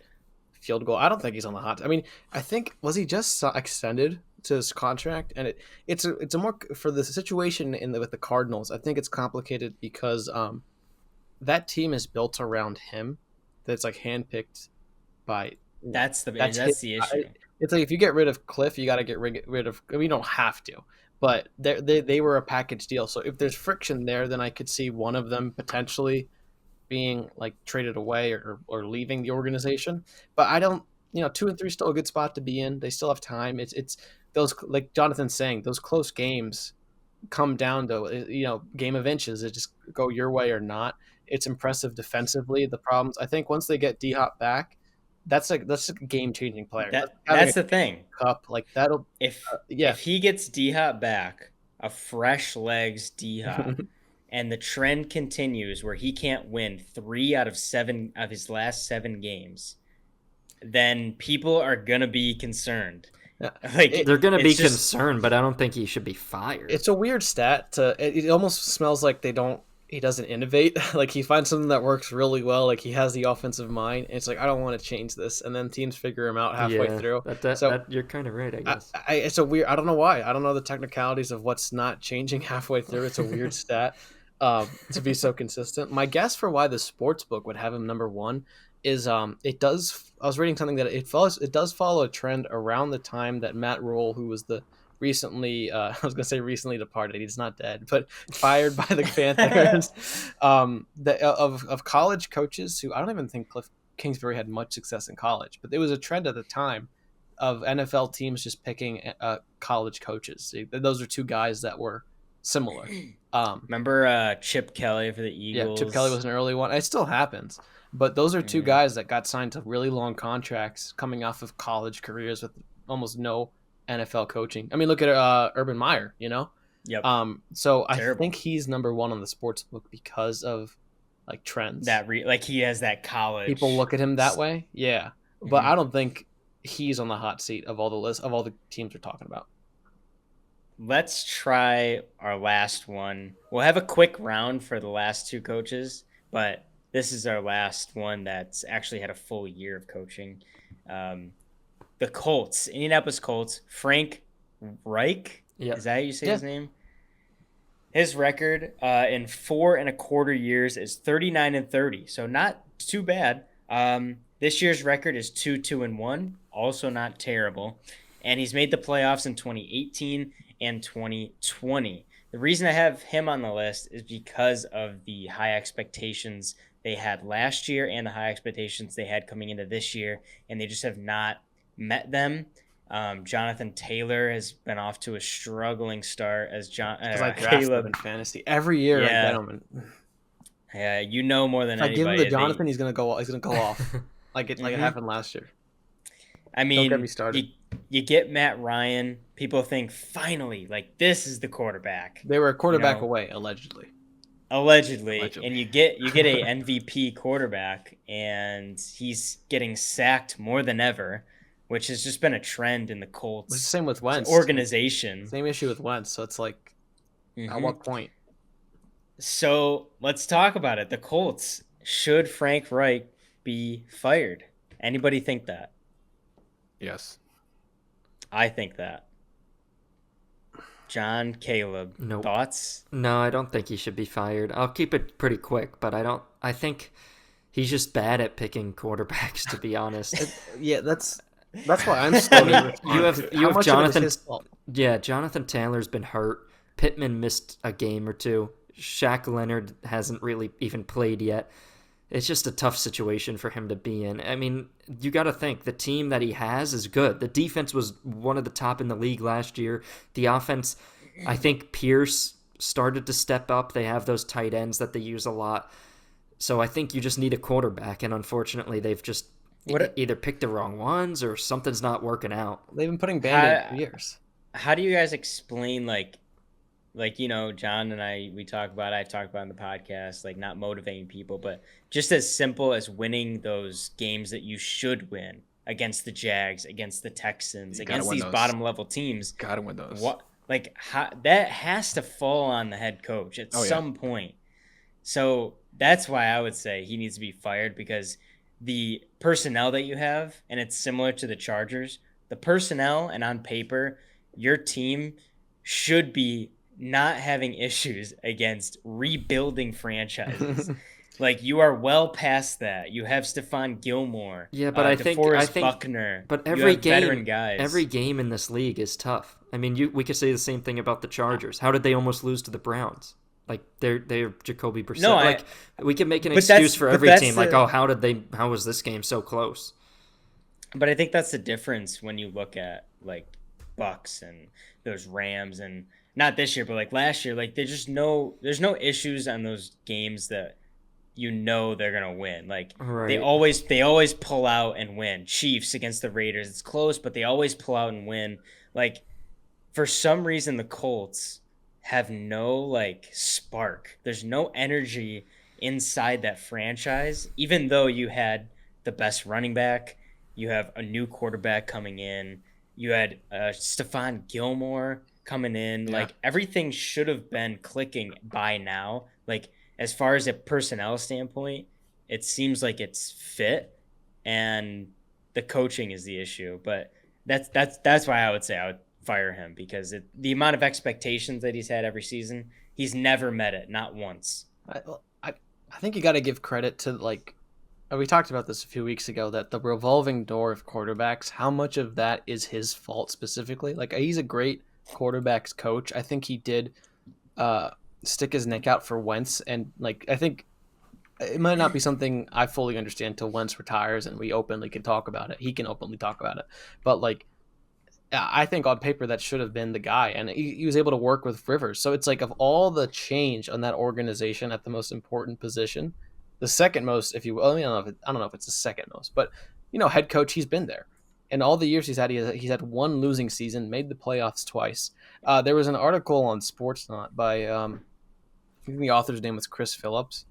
field goal. I don't think he's on the hot. I mean, I think was he just extended to his contract, and it's a more for the situation with the Cardinals. I think it's complicated because that team is built around him. That's like handpicked by. That's the issue. It's like if you get rid of Cliff, you got to get rid of. I mean, you don't have to, but they were a package deal. So if there's friction there, then I could see one of them potentially being like traded away or leaving the organization. But I don't. 2 and 3 is still a good spot to be in. They still have time. It's those, like Jonathan's saying, those close games come down to game of inches. It just go your way or not. It's impressive defensively. The problems, I think, once they get D-Hop back. That's a game-changing player. That's the thing. Cup like that'll if he gets D-Hop back, a fresh legs D-Hop, and the trend continues where he can't win 3 out of 7 of his last 7 games, then people are gonna be concerned. Yeah. They're gonna be concerned, but I don't think he should be fired. It's a weird stat. It almost smells like he doesn't innovate. Like he finds something that works really well. Like he has the offensive mind. And it's like, I don't want to change this. And then teams figure him out halfway through. So you're kind of right, I guess. It's a weird, I don't know why. I don't know the technicalities of what's not changing halfway through. It's a weird stat to be so consistent. My guess for why the sports book would have him number 1 is I was reading something that it does follow a trend around the time that Matt Rule, who was the recently recently departed, he's not dead, but fired by the Panthers, of college coaches who I don't even think Cliff Kingsbury had much success in college, but there was a trend at the time of NFL teams just picking college coaches. Those are 2 guys that were similar. Remember Chip Kelly for the Eagles? Yeah, Chip Kelly was an early one. It still happens, but those are 2 guys that got signed to really long contracts coming off of college careers with almost no NFL coaching. I mean, look at Urban Meyer, Yep. So I think he's number 1 on the sports book because of like trends. Like he has that college. People look at him that way. Yeah. But I don't think he's on the hot seat of all the teams we're talking about. let's try our last one. We'll have a quick round for the last two coaches, but this is our last one that's actually had a full year of coaching. Um, the Colts, Indianapolis Colts, Frank Reich. Yeah. Is that how you say Yeah. his name? His record in 4.25 years is 39-30, so not too bad. This year's record is 2-2-1, also not terrible, and he's made the playoffs in 2018 and 2020. The reason I have him on the list is because of the high expectations they had last year and the high expectations they had coming into this year, and they just have not met them. Jonathan Taylor has been off to a struggling start as Because I drafted him in fantasy every year. Yeah. I get him. And Yeah, you know more than if I give him anybody. to Jonathan, he's gonna go. He's gonna go off like it Mhm. happened last year. I Don't get mean, me started. you get Matt Ryan. People think finally, like this is the quarterback, They were a quarterback know. away, allegedly. allegedly, and you get a MVP quarterback, and he's getting sacked more than ever, which has just been a trend in the It's the Colts same with Wentz. organization. Same issue with Wentz. So it's like, at Mhm. what point? So let's talk about it. The Colts, should Frank Reich be fired? Anybody think that? Yes. I think that. John, Caleb, Nope. thoughts? No, I don't think he should be fired. I'll keep it pretty quick, but I think he's just bad at picking quarterbacks, to be honest. Yeah, that's why I'm still. You have How much of it is Jonathan. his fault? Yeah, Jonathan Taylor's been hurt. Pittman missed a game or two. Shaq Leonard hasn't really even played yet. It's just a tough situation for him to be in. I mean, you got to think the team that he has is good. The defense was one of the top in the league last year. The offense, I think Pierce started to step up. They have those tight ends that they use a lot. So I think you just need a quarterback, and unfortunately they've just either picked the wrong ones or something's not working out. They've been putting Band-Aid for years. How do you guys explain like John and we talk about, I've talked about on the podcast, like not motivating people, but just as simple as winning those games that you should win against the Jags, against the Texans, You gotta against win these those. bottom level teams. Gotta win those. What that has to fall on the head coach at some point. So that's why I would say he needs to be fired, because the personnel that you have, and it's similar to the Chargers, the personnel and on paper, your team should be not having issues against rebuilding franchises. Like, you are well past that. You have Stephon Gilmore. Yeah, but I think Buckner. But You every have veteran game, guys. every game in this league is tough. I mean, we could say the same thing about the Chargers. How did they almost lose to the Browns? Like they're Jacoby Brissett. No, like we can make an but excuse for but every that's team. Like, how was this game so close? But I think that's the difference when you look at like Bucks and those Rams, and not this year, but like last year. Like there's no issues on those games that they're gonna win. Like Right. they always pull out and win. Chiefs against the Raiders, it's close, but they always pull out and win. Like for some reason the Colts have no like spark. There's no energy inside that franchise, even though you had the best running back, you have a new quarterback coming in, you had Stephon Gilmore coming in. Yeah. Like everything should have been clicking by now. Like as far as a personnel standpoint, it seems like it's fit, and the coaching is the issue. But that's why I would say I would fire him, because the amount of expectations that he's had every season, he's never met it, not once. I think you got to give credit to, like, we talked about this a few weeks ago, that the revolving door of quarterbacks, how much of that is his fault specifically? Like, he's a great quarterbacks coach. I think he did stick his neck out for Wentz, and like I think it might not be something I fully understand till Wentz retires and we openly can talk about it. He can openly talk about it, but like I think on paper that should have been the guy, and he was able to work with Rivers. So it's like, of all the change on that organization at the most important position, the second most, if you will, I mean, I don't know if it's the second most, but head coach, he's been there. And all the years he's had one losing season, made the playoffs twice. There was an article on Sportsnot by I think the author's name was Chris Phillips,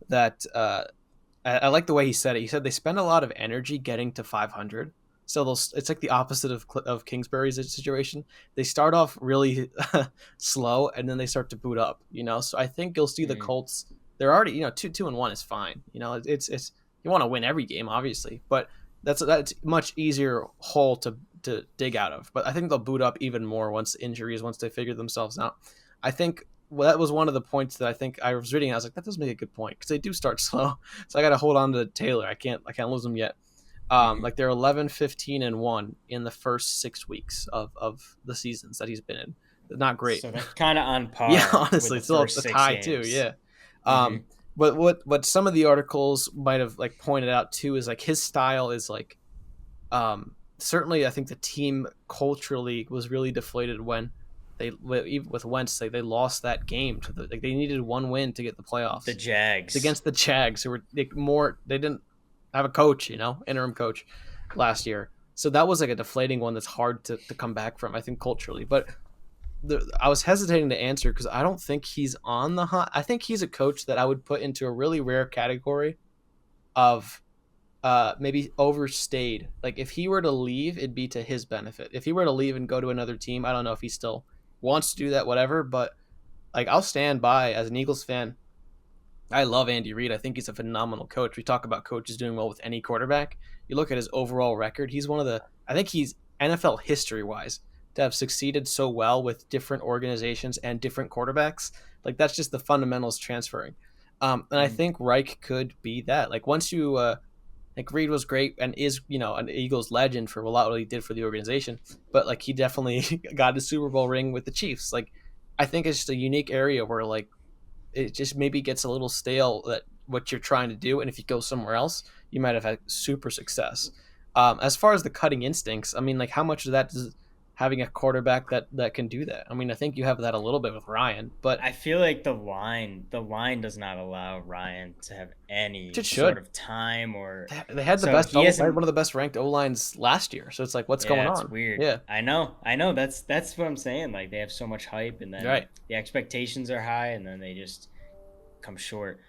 that I like the way he said it. He said they spend a lot of energy getting to 500, So it's like the opposite of Kingsbury's situation. They start off really slow and then they start to boot up. So I think you'll see the Colts. They're already 2-1 is fine. It's you want to win every game, obviously, but that's much easier hole to dig out of. But I think they'll boot up even more once they figure themselves out. I think that was one of the points that I think I was reading. I was like, that does make a good point because they do start slow. So I got to hold on to Taylor. I can't lose them yet. Like they're 11-15-1 in the first 6 weeks of the seasons that he's been in. Not great. So they're kind of on par. Yeah, honestly, it's still a tie too. Yeah. But what some of the articles might have like pointed out too is like his style is like, certainly I think the team culturally was really deflated when even with Wentz, they lost that game they needed one win to get the playoffs. The Jags against the Jags, who were they didn't have a coach, interim coach last year. So that was like a deflating one that's hard to come back from, I think, culturally. But I was hesitating to answer because I don't think he's on the hot. I think he's a coach that I would put into a really rare category of maybe overstayed. Like if he were to leave, it'd be to his benefit. If he were to leave and go to another team, I don't know if he still wants to do that, whatever. But like I'll stand by as an Eagles fan. I love Andy Reid. I think he's a phenomenal coach. We talk about coaches doing well with any quarterback. You look at his overall record. He's I think he's NFL history-wise to have succeeded so well with different organizations and different quarterbacks. Like that's just the fundamentals transferring. And I think Reich could be that. Like once you, like Reid was great and is, an Eagles legend for a lot of what he did for the organization, but like he definitely got a Super Bowl ring with the Chiefs. Like I think it's just a unique area where like, it just maybe gets a little stale that what you're trying to do. And if you go somewhere else, you might have had super success. As far as the cutting instincts, I mean, like how much of that does having a quarterback that can do that? I mean, I think you have that a little bit with Ryan, but I feel like the line does not allow Ryan to have any It should. sort of time or they had the So best. he They hasn't- had one of the best ranked O lines last year. So it's like, what's going on? It's weird. Yeah. I know. That's what I'm saying. Like they have so much hype, and then Right. the expectations are high, and then they just come short.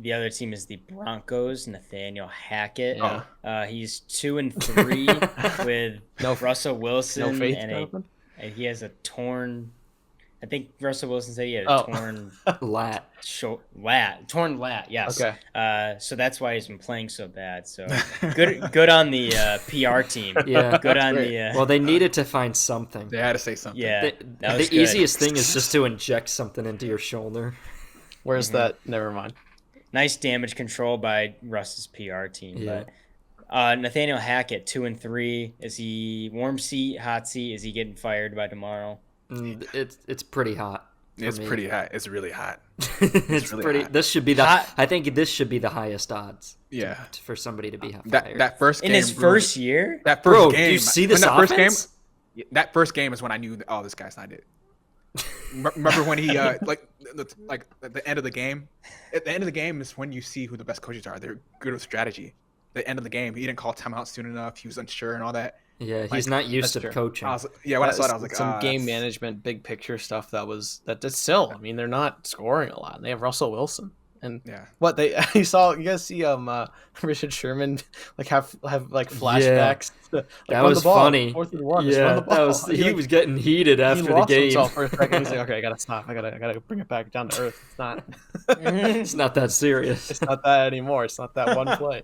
The other team is the Broncos. Nathaniel Hackett. Yeah. He's 2-3 with Russell Wilson, No faith, and Jonathan? he has a torn. I think Russell Wilson said he had a torn Lat. torn lat. Yes. Okay. So that's why he's been playing so bad. So good on the PR team. Yeah. Good on great. the. Well, they needed to find something. They had to say something. Yeah. The, that was the good. easiest thing is just to inject something into your shoulder. Where's that? Never mind. Nice damage control by Russ's PR team. Yeah. But Nathaniel Hackett 2-3. Is he warm seat, hot seat? Is he getting fired by tomorrow? It's pretty hot. It's pretty hot. It's really hot. It's really pretty. hot. This should be the. Hot. I think this should be the highest odds. Yeah. For somebody to be fired. That first game. In his first year? That first Bro, game. do you see this that first game? offense? That first game is when I knew, oh, this guy's not it. Remember when he like at the end of the game? At the end of the game is when you see who the best coaches are. They're good with strategy. At the end of the game, he didn't call timeout soon enough. He was unsure and all that. Yeah, he's Like, not used that's to true. coaching. When I saw it, I was like, some game management, big picture stuff that's still. I mean, they're not scoring a lot. And they have Russell Wilson, and Yeah. what you guys see Richard Sherman like have like flashbacks. Like, That run was the ball, funny. 4th and 1, just run Yeah, the ball. that was. He Like, was getting heated he after the lost game. himself for a second. He's like, okay, I gotta stop. I gotta bring it back down to earth. It's not. It's not that serious. It's not that anymore. It's not that one play.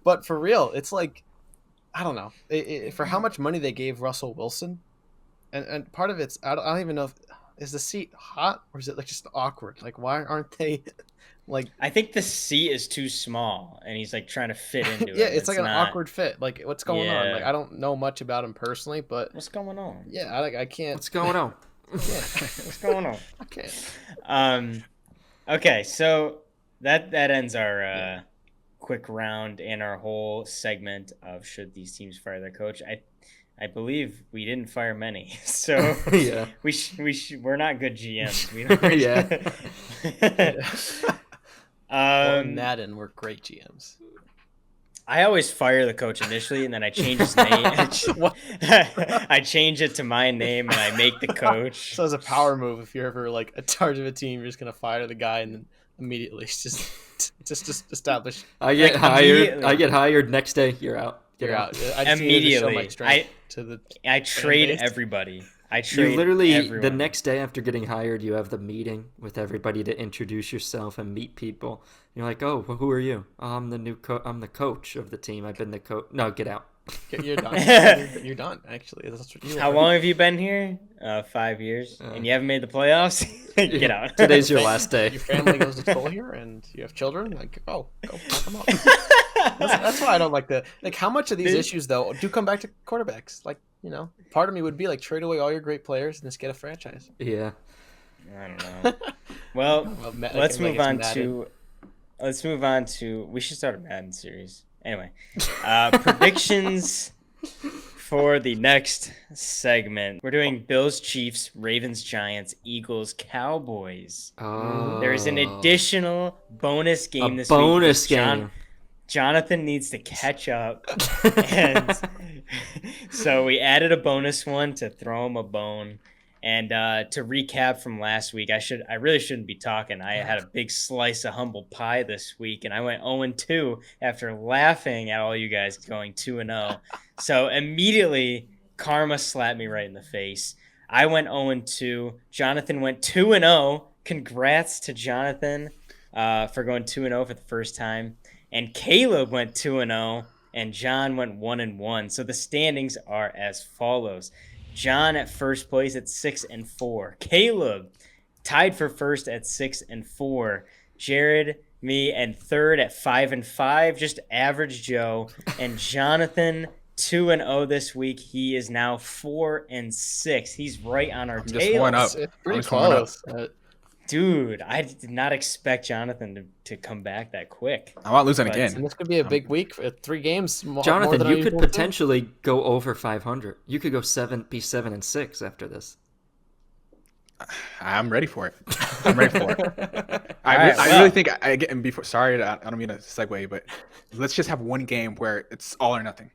But for real, it's like, I don't know. For how much money they gave Russell Wilson, and part of it's, I don't even know if, is the seat hot or is it like just awkward? Like, why aren't they like, I think the seat is too small, and he's like trying to fit into it. yeah, it's like an not- awkward fit. Like, what's going on? Yeah. Like, I don't know much about him personally, but What's going on? yeah, I can't. What's going on? What's going on? I can't. Okay, so that ends our quick round and our whole segment of should these teams fire their coach. I believe we didn't fire many, so Yeah. we're not good GMs. We don't. Yeah. Well, Madden were great GMs. I always fire the coach initially, and then I change his name. I change it to my name, and I make the coach. So as a power move, if you're ever like in charge of a team, you're just gonna fire the guy and then immediately just establish. I get Like, hired. immediately. I get hired. Next day, you're out. Get You're out. out. I just needed to show my Immediately. strength to the. I trade base. everybody. I trade You literally everyone. the next day after getting hired, you have the meeting with everybody to introduce yourself and meet people. You're like, "Oh, well, who are you? Oh, I'm the new I'm the coach of the team. I've been the coach. No, get out." You're done. You're done. Actually, that's what you. How long have you been here? 5 years, and you haven't made the playoffs. Get out. Today's your last day. Your family goes to school here, and you have children. Like, go knock them up. That's why I don't like how much of these issues though do come back to quarterbacks. Like, part of me would be like trade away all your great players and just get a franchise. Yeah. I don't know. Well, let's move on to. We should start a Madden series. Anyway, predictions for the next segment. We're doing Bills, Chiefs, Ravens, Giants, Eagles, Cowboys. Oh. There is an additional bonus game this bonus week. game. Jonathan needs to catch up, and so we added a bonus one to throw him a bone. And to recap from last week, I really shouldn't be talking. I had a big slice of humble pie this week, and I went 0-2 after laughing at all you guys going 2-0. So immediately, karma slapped me right in the face. I went 0-2. Jonathan went 2-0. Congrats to Jonathan for going 2-0 for the first time. And Caleb went 2-0, and John went 1-1. So the standings are as follows. John at first place at 6-4. Caleb tied for first at 6-4. Jared, me, and third at 5-5. Just average Joe. And Jonathan 2-0 this week. He is now 4-6. He's right on our tail. Just one up. It's pretty just one up. close. Dude, I did not expect Jonathan to come back that quick. I'm not losing But- again. And this could be a big week. 3 games. More Jonathan, than you I could usually do. potentially go over 500. You could go 7-6 after this. I'm ready for it. I'm ready for it. All right, I well- really think I get. And before, sorry, I don't mean to segue, but let's just have one game where it's all or nothing.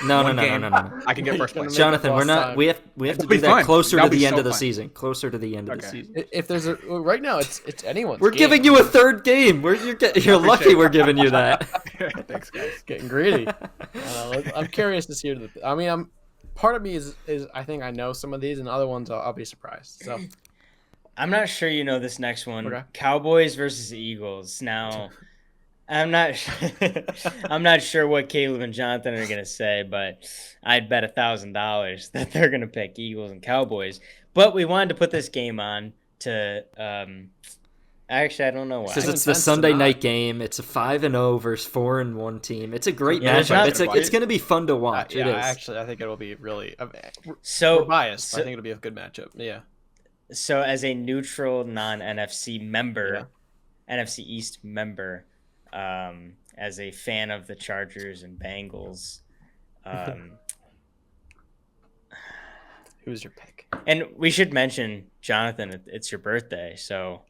No. One game, I can get first You're place. gonna Jonathan, Boss we're not. time. We have to That'll do be that fun. closer That'll to be the end so of the fun. season. Closer to the end of the Okay. season. If there's right now, it's anyone's. We're game. giving you a third game. You're lucky we're giving you that. Thanks, guys. Getting greedy. I'm curious to see. Part of me is I think I know some of these, and other ones I'll be surprised. So I'm not sure you know this next one. Okay. Cowboys versus Eagles. Now, I'm not I'm not sure what Caleb and Jonathan are gonna say, but I'd bet $1,000 that they're gonna pick Eagles and Cowboys. But we wanted to put this game on to actually I don't know why. Because Makes it's the sense to Sunday not. night game. It's a 5-0 versus 4-1 team. It's a great Yeah, it's matchup. not- It's going to be fun to watch. yeah, It is. actually, I think it'll be really. So We're biased. so- I think it'll be a good matchup. Yeah. So as a neutral non-NFC member, NFC East member, as a fan of the Chargers and Bengals, Who's your pick? and we should mention, Jonathan, it's your birthday, so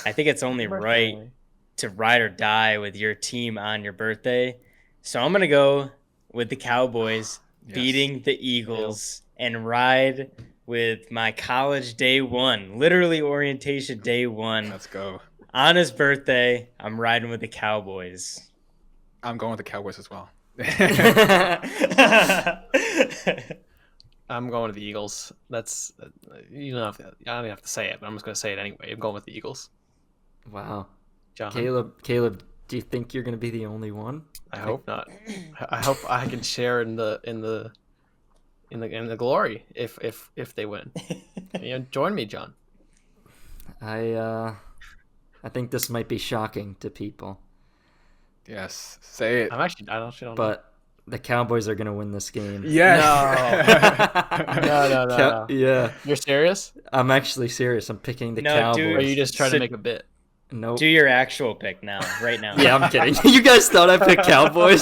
I think it's only right to ride or die with your team on your birthday. So I'm gonna go with the Cowboys beating the Eagles and ride with my college day one, literally orientation day one. Let's go. On his birthday, I'm riding with the Cowboys. I'm going with the Cowboys as well. I'm going with the Eagles. That's you don't have to. I don't even have to say it, but I'm just going to say it anyway. I'm going with the Eagles. Wow. John, Caleb, do you think you're going to be the only one? I hope not. I hope I can share in the glory if they win. Join me, John. I think this might be shocking to people, Yes, say it. I actually don't know. but the Cowboys are going to win this game. Yes. No. Yeah. You're serious? I'm actually serious. I'm picking the No, Cowboys. dude. Or are you just trying So- to make a bit? Nope. Do your actual pick now, right now. Yeah, I'm kidding. You guys thought I picked Cowboys?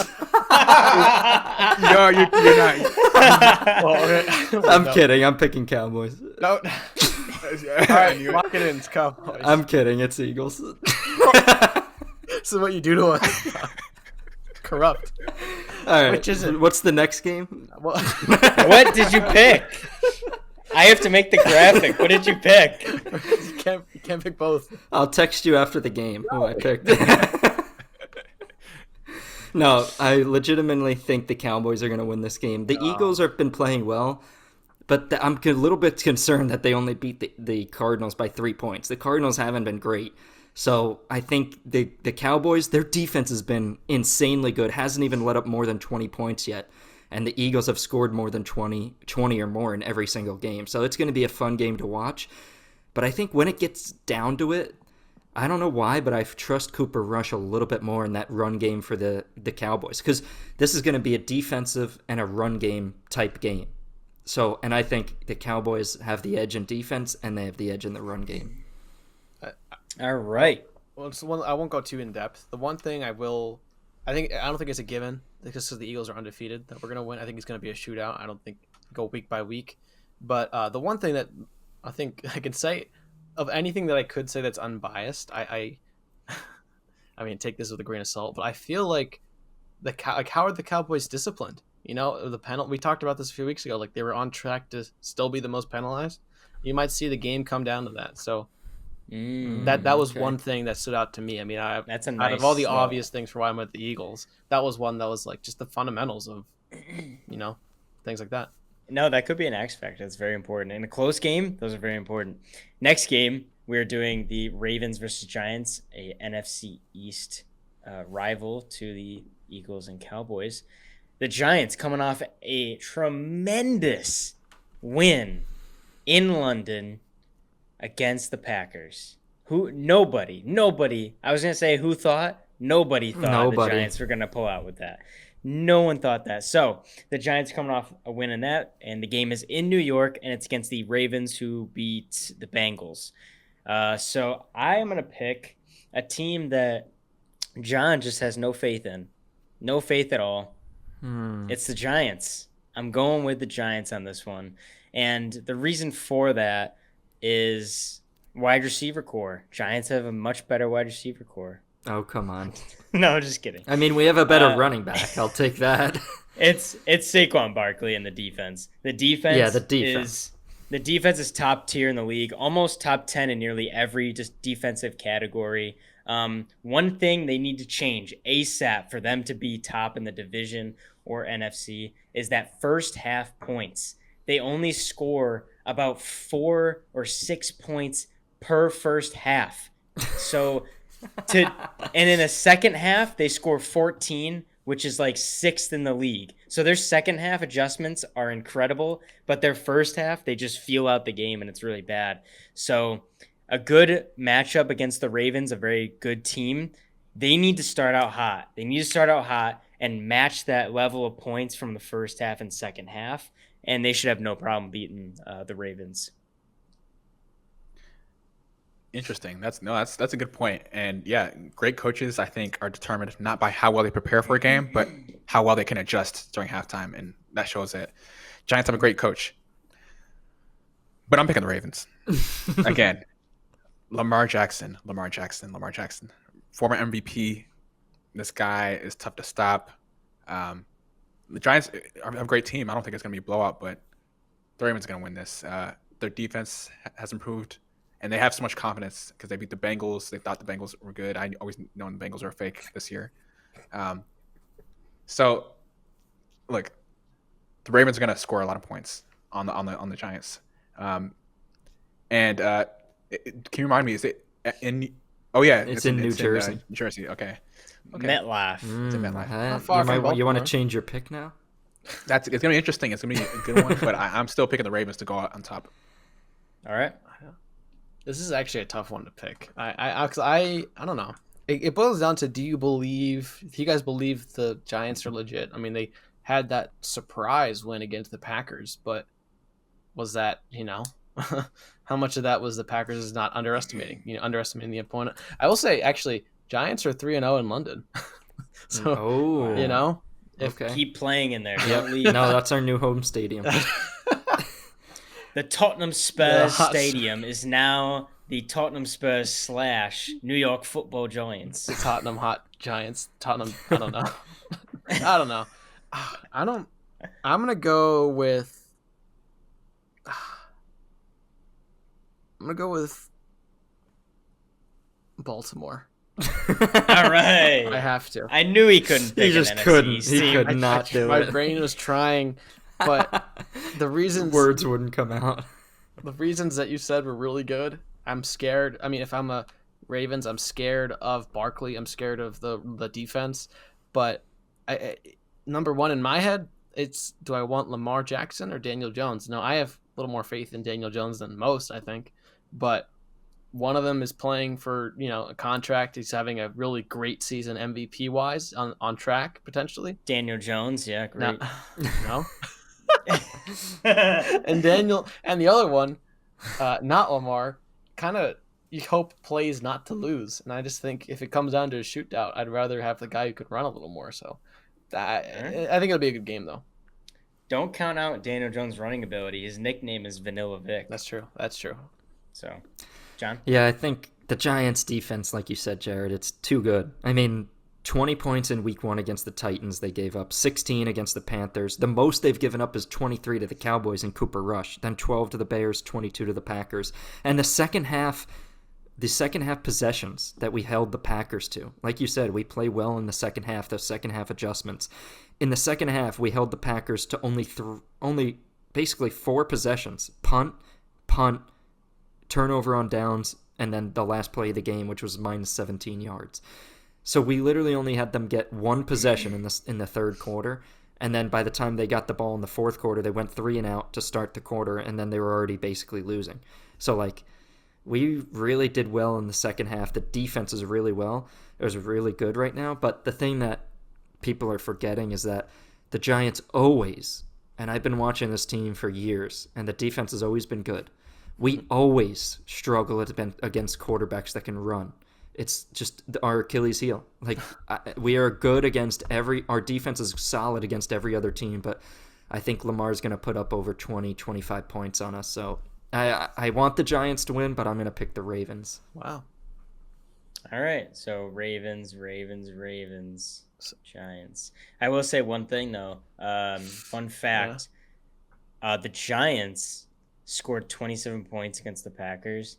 No, you're not. Well, okay. I'm No. kidding. I'm picking Cowboys. No. All right, lock it in. It's Cowboys. I'm kidding. It's Eagles. This is what you do to us. Corrupt. All right. Which is it? What's the next game? Well, What did you pick? I have to make the graphic. What did you pick? you can't pick both. I'll text you after the game who I picked. No, I legitimately think the Cowboys are going to win this game. The Eagles have been playing well, but I'm a little bit concerned that they only beat the Cardinals by 3 points. The Cardinals haven't been great. So I think the Cowboys, their defense has been insanely good. Hasn't even let up more than 20 points yet. And the Eagles have scored more than 20 or more in every single game. So it's going to be a fun game to watch. But I think when it gets down to it, I don't know why, but I trust Cooper Rush a little bit more in that run game for the Cowboys. Because this is going to be a defensive and a run game type game. So, and I think the Cowboys have the edge in defense and they have the edge in the run game. All right. Well, it's one I won't go too in depth. The one thing I don't think it's a given because the Eagles are undefeated that we're gonna win. I think it's gonna be a shootout. I don't think go week by week. But the one thing that I think I can say of anything that I could say that's unbiased, I mean, take this with a grain of salt, but I feel like how are the Cowboys disciplined? You know, the penalty. We talked about this a few weeks ago. Like they were on track to still be the most penalized. You might see the game come down to that. So. That was one thing that stood out to me. I mean, that's a out of all the obvious things for why I'm with the Eagles, that was one that was like just the fundamentals of, things like that. No, that could be an X factor. That's very important. In a close game, those are very important. Next game, we're doing the Ravens versus Giants, a NFC East rival to the Eagles and Cowboys. The Giants coming off a tremendous win in London against the Packers. Nobody, I was going to say who thought? Nobody thought the Giants were going to pull out with that. No one thought that. So the Giants coming off a win in that, and the game is in New York, and it's against the Ravens who beat the Bengals. So I am going to pick a team that John just has no faith in. No faith at all. It's the Giants. I'm going with the Giants on this one. And the reason for that is wide receiver core. Giants have a much better wide receiver core. Oh, come on. No, just kidding. I mean, we have a better running back. I'll take that. It's Saquon Barkley in the defense. The defense is top tier in the league, almost top 10 in nearly every just defensive category. One thing they need to change ASAP for them to be top in the division or NFC is that first half points. They only score about 4 or 6 points per first half. So and in the second half, they score 14, which is like 6th in the league. So their second half adjustments are incredible, but their first half, they just feel out the game and it's really bad. So a good matchup against the Ravens, a very good team. They need to start out hot. They need to start out hot and match that level of points from the first half and second half. And they should have no problem beating the Ravens. Interesting. That's a good point. And yeah, great coaches I think are determined not by how well they prepare for a game, but how well they can adjust during halftime, and that shows that Giants have a great coach. But I'm picking the Ravens again. Lamar Jackson, former MVP. This guy is tough to stop. The Giants have a great team. I don't think it's going to be a blowout, but the Ravens are going to win this. Their defense has improved, and they have so much confidence because they beat the Bengals. They thought the Bengals were good. I always known the Bengals are fake this year. So, look, the Ravens are going to score a lot of points on the Giants. Can you remind me? Is it in? Oh yeah, it's in New Jersey. New Jersey. Okay. MetLife. It's in MetLife. You want to change your pick now? It's gonna be interesting. It's gonna be a good one, but I'm still picking the Ravens to go out on top. All right. This is actually a tough one to pick. I don't know. It boils down to do you guys believe the Giants are legit? I mean, they had that surprise win against the Packers, but was that how much of that was the Packers is not underestimating the opponent? I will say actually. Giants are 3-0 in London. So, keep playing in there. Don't leave. No, that's our new home stadium. The Tottenham Spurs Stadium is now the Tottenham Spurs / New York Football Giants. The Tottenham Hot Giants. Tottenham, I don't know. I don't know. I'm going to go with Baltimore. All right. I have to. I knew he couldn't pick He just an NFC couldn't. East He team. could not do My it. brain was trying, but the reasons Words wouldn't come out. the reasons that you said were really good. I'm scared. I mean, if I'm a Ravens, I'm scared of Barkley. I'm scared of the defense. But number one in my head, it's do I want Lamar Jackson or Daniel Jones? No, I have a little more faith in Daniel Jones than most, I think. But one of them is playing for a contract. He's having a really great season MVP wise on track potentially. Daniel Jones, yeah, great. No. And Daniel and the other one, not Lamar, kind of you hope plays not to lose. And I just think if it comes down to a shootout, I'd rather have the guy who could run a little more. So I think it'll be a good game though. Don't count out Daniel Jones' running ability. His nickname is Vanilla Vic. That's true. So, John? Yeah, I think the Giants' defense, like you said, Jared, it's too good. I mean, 20 points in week 1 against the Titans they gave up, 16 against the Panthers. The most they've given up is 23 to the Cowboys and Cooper Rush, then 12 to the Bears, 22 to the Packers. And the second half possessions that we held the Packers to, like you said, we play well in the second half, those second half adjustments. In the second half, we held the Packers to only basically 4 possessions: punt, turnover on downs, and then the last play of the game, which was minus 17 yards. So we literally only had them get 1 possession in the third quarter, and then by the time they got the ball in the fourth quarter, they went 3 and out to start the quarter, and then they were already basically losing. So we really did well in the second half. The defense is really really good right now. But the thing that people are forgetting is that the Giants always, and I've been watching this team for years, and the defense has always been good. We always struggle against quarterbacks that can run. It's just our Achilles heel. We are good against our defense is solid against every other team, but I think Lamar's going to put up over 20, 25 points on us. So I want the Giants to win, but I'm going to pick the Ravens. Wow. All right, so Ravens, Giants. I will say one thing, though. Fun fact. Yeah. The Giants scored 27 points against the Packers.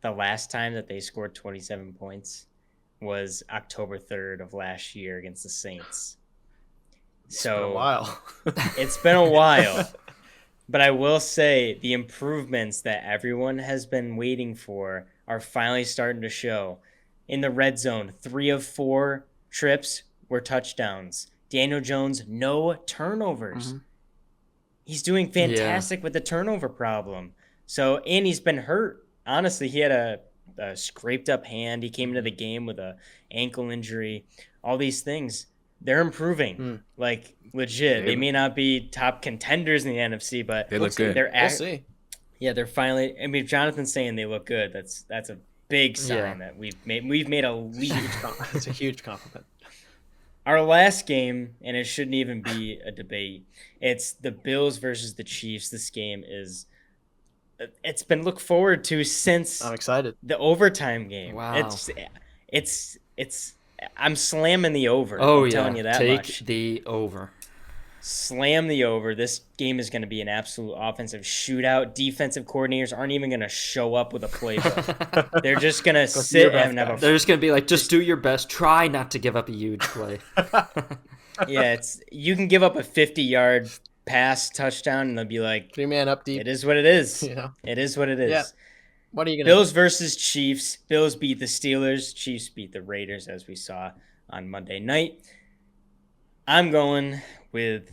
The last time that they scored 27 points was October 3rd of last year against the Saints. It's been a while. It's been a while. But I will say the improvements that everyone has been waiting for are finally starting to show. In the red zone, 3 of 4 trips were touchdowns. Daniel Jones, no turnovers. Mm-hmm. He's doing fantastic with the turnover problem. So, and he's been hurt. Honestly, he had a scraped up hand. He came into the game with an ankle injury. All these things, they're improving. Legit. They may not be top contenders in the NFC, but they look good. We'll see. Yeah, they're finally. I mean, if Jonathan's saying they look good, that's a big sign that we've made a leap. It's a huge compliment. Our last game, and it shouldn't even be a debate. It's the Bills versus the Chiefs. This game it's been looked forward to since I'm excited. The overtime game. Wow. It's I'm slamming the over. Oh, I'm telling you that Take much. the over. Slam the over. This game is going to be an absolute offensive shootout. Defensive coordinators aren't even going to show up with a playbook. They're just going to sit and have They're just going to be like, just do your best. Try not to give up a huge play. Yeah, you can give up a 50-yard pass touchdown, and they'll be like, 3-man up deep. It is what it is. Yeah. It is what it is. Yeah. What are you going to Bills versus Chiefs. Bills beat the Steelers. Chiefs beat the Raiders, as we saw on Monday night. I'm going with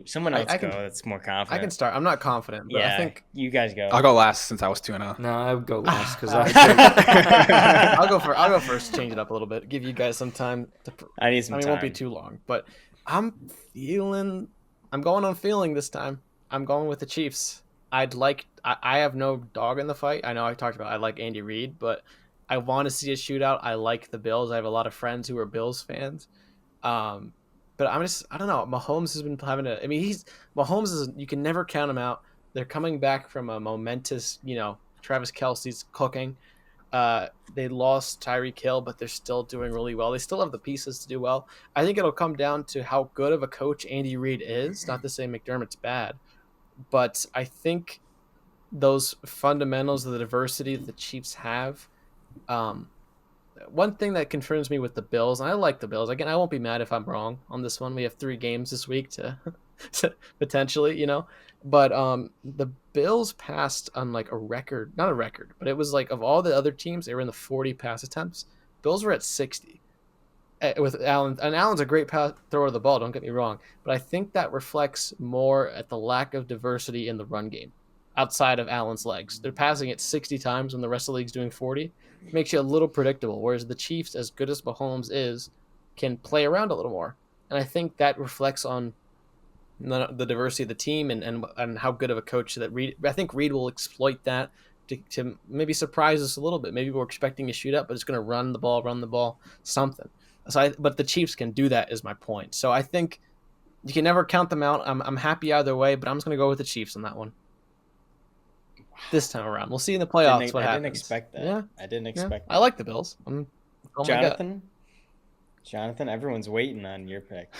someone else go that's more confident. I can start. I'm not confident, but I think you guys go. I'll go last since I was 2-0. No, I would go last because I'll go first. Change it up a little bit. Give you guys some time to. I need some time. It won't be too long, but I'm going on feeling this time. I'm going with the Chiefs. I have no dog in the fight. I know I talked about I like Andy Reid, but I want to see a shootout. I like the Bills. I have a lot of friends who are Bills fans. But I don't know. Mahomes has been having Mahomes is, you can never count him out. They're coming back from a momentous, Travis Kelce's cooking. They lost Tyreek Hill, but they're still doing really well. They still have the pieces to do well. I think it'll come down to how good of a coach Andy Reid is. Not to say McDermott's bad, but I think those fundamentals of the diversity that the Chiefs have One thing that concerns me with the Bills, and I like the Bills. Again, I won't be mad if I'm wrong on this one. We have 3 games this week to, to potentially, but the Bills passed on like a record, not a record, but it was like of all the other teams, they were in the 40 pass attempts. Bills were at 60 with Allen, and Allen's a great thrower of the ball. Don't get me wrong, but I think that reflects more at the lack of diversity in the run game outside of Allen's legs. They're passing it 60 times when the rest of the league's doing 40. It makes you a little predictable, whereas the Chiefs, as good as Mahomes is, can play around a little more. And I think that reflects on the diversity of the team and how good of a coach that Reed. I think Reed will exploit that to maybe surprise us a little bit. Maybe we're expecting a shootout, but it's going to run the ball, something. But the Chiefs can do that, is my point. So I think you can never count them out. I'm happy either way, but I'm just going to go with the Chiefs on that one. This time around, we'll see in the playoffs what happens. I didn't expect that. Yeah, I didn't expect that. I like the Bills. Jonathan, everyone's waiting on your pick.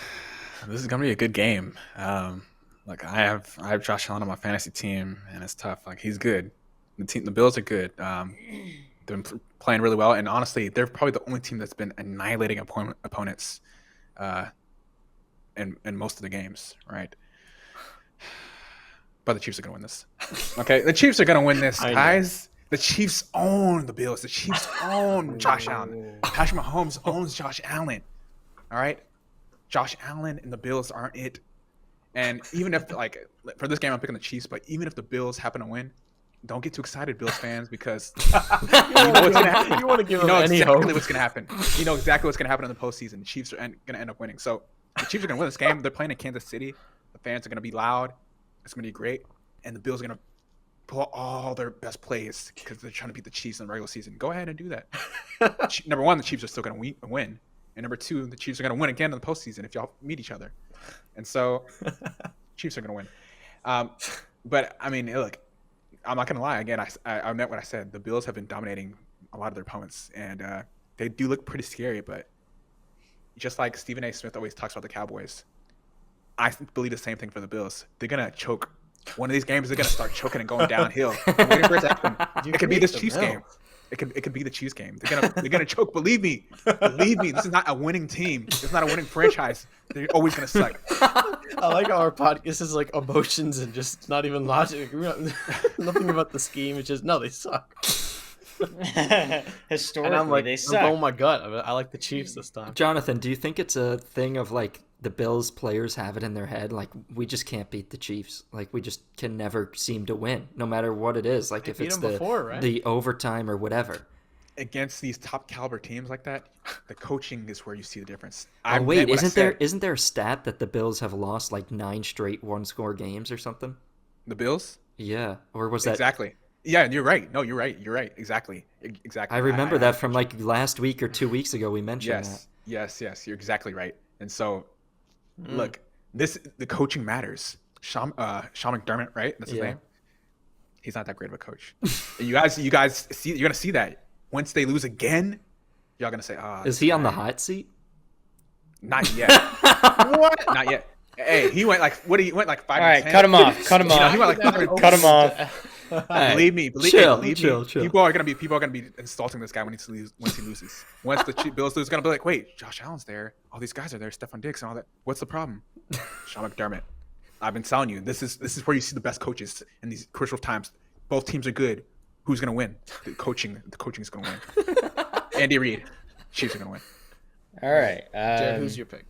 This is gonna be a good game. Like I have Josh Allen on my fantasy team, and it's tough. Like he's good. The Bills are good. They've been playing really well, and honestly, they're probably the only team that's been annihilating opponents, in most of the games, right? But the Chiefs are going to win this. Okay, the Chiefs are going to win this, guys. The Chiefs own the Bills. The Chiefs own Josh Allen. Patrick Mahomes owns Josh Allen. All right? Josh Allen and the Bills aren't it. And even if, like, for this game, I'm picking the Chiefs, but even if the Bills happen to win, don't get too excited, Bills fans, because you know what's going to happen. You want to give them any exactly hope. What's going to happen. You know exactly what's going to happen in the postseason. The Chiefs are going to end up winning. So the Chiefs are going to win this game. They're playing in Kansas City. The fans are going to be loud. It's going to be great. And the Bills are going to pull out all their best plays because they're trying to beat the Chiefs in the regular season. Go ahead and do that. Number one, the Chiefs are still going to win. And number two, the Chiefs are going to win again in the postseason if y'all meet each other. And so Chiefs are going to win. But, I mean, look, I'm not going to lie. Again, I meant what I said. The Bills have been dominating a lot of their opponents. And they do look pretty scary. But just like Stephen A. Smith always talks about the Cowboys, I believe the same thing for the Bills. They're going to choke. One of these games, they're going to start choking and going downhill. I'm waiting for it to happen. It could be this Chiefs game. It could be the Chiefs game. They're gonna choke. Believe me. This is not a winning team. It's not a winning franchise. They're always gonna suck. I like how our podcast is like emotions and just not even logic. Nothing about the scheme. It's just they suck. Historically, I'm like, they suck. Oh my god, I like the Chiefs this time. Jonathan, do you think it's a thing of like the Bills players have it in their head, like we just can't beat the Chiefs, like we just can never seem to win, no matter what it is, like if it's the overtime or whatever. Against these top caliber teams like that, the coaching is where you see the difference. Wait, isn't there a stat that the Bills have lost like 9 straight 1-score games or something? The Bills? Yeah, or was that exactly? Yeah, you're right. No, you're right. Exactly. I remember that from like last week or 2 weeks ago. We mentioned that. Yes. You're exactly right. And so, look, the coaching matters. Sean McDermott, right? That's his name. He's not that great of a coach. And you guys see, you're gonna see that once they lose again, y'all gonna say, is he on the hot seat? Not yet. What? Not yet. Hey, he went like 5 All right, to 10. cut him off. Cut him off. He went like 5 to 10. Cut him off. Believe me. Chill. People are gonna be insulting this guy once he loses. Once the Bills lose, gonna be like, wait, Josh Allen's there. All these guys are there. Stephon Diggs and all that. What's the problem? Sean McDermott. I've been telling you, this is where you see the best coaches in these crucial times. Both teams are good. Who's gonna win? The coaching is gonna win. Andy Reid. Chiefs are gonna win. All right. Jared, who's your pick?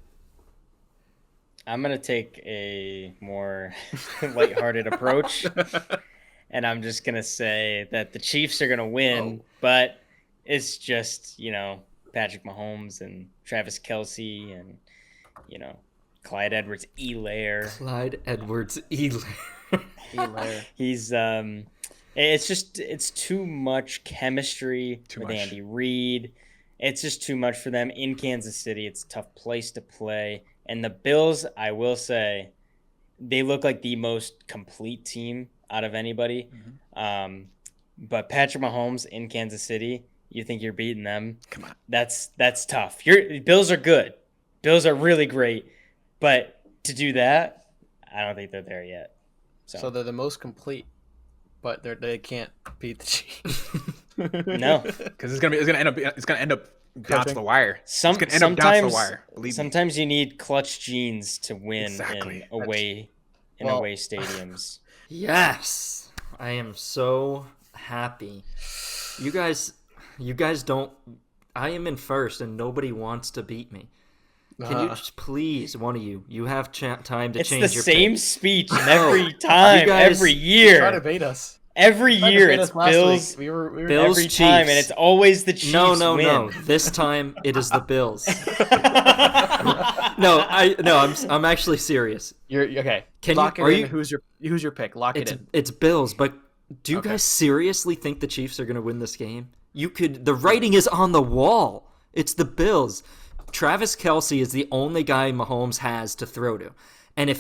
I'm gonna take a more lighthearted approach. And I'm just going to say that the Chiefs are going to win, but it's just, Patrick Mahomes and Travis Kelce and, Clyde Edwards-Helaire. He's, it's too much chemistry with Andy Reid. It's just too much for them in Kansas City. It's a tough place to play. And the Bills, I will say, they look like the most complete team out of anybody. Mm-hmm. But Patrick Mahomes in Kansas City, you think you're beating them? Come on. That's tough. Bills are good. Bills are really great. But to do that, I don't think they're there yet. So they're the most complete, but they can't beat the Chiefs. No. because it's gonna end up down to the wire. Some, It's gonna end up down to the sometimes, wire. Believe me. sometimes you need clutch genes to win Exactly. in away Well- stadiums. Yes, I am so happy. You guys don't. I am in first, and nobody wants to beat me. Can you just please, one of you have time to It's change the your same pick? speech every time, You guys- every Try to year. bait us. Every Tried to year bait it's us last Bills week. We were Bills, every time, and Chiefs. it's always the Chiefs No. win. This time it is the Bills. No, I'm actually serious. You're okay. Can Lock you- it are in. you- Who's your pick? Lock it in. It's Bills, but do you Okay. guys seriously think the Chiefs are going to win this game? The writing is on the wall. It's the Bills. Travis Kelce is the only guy Mahomes has to throw to. And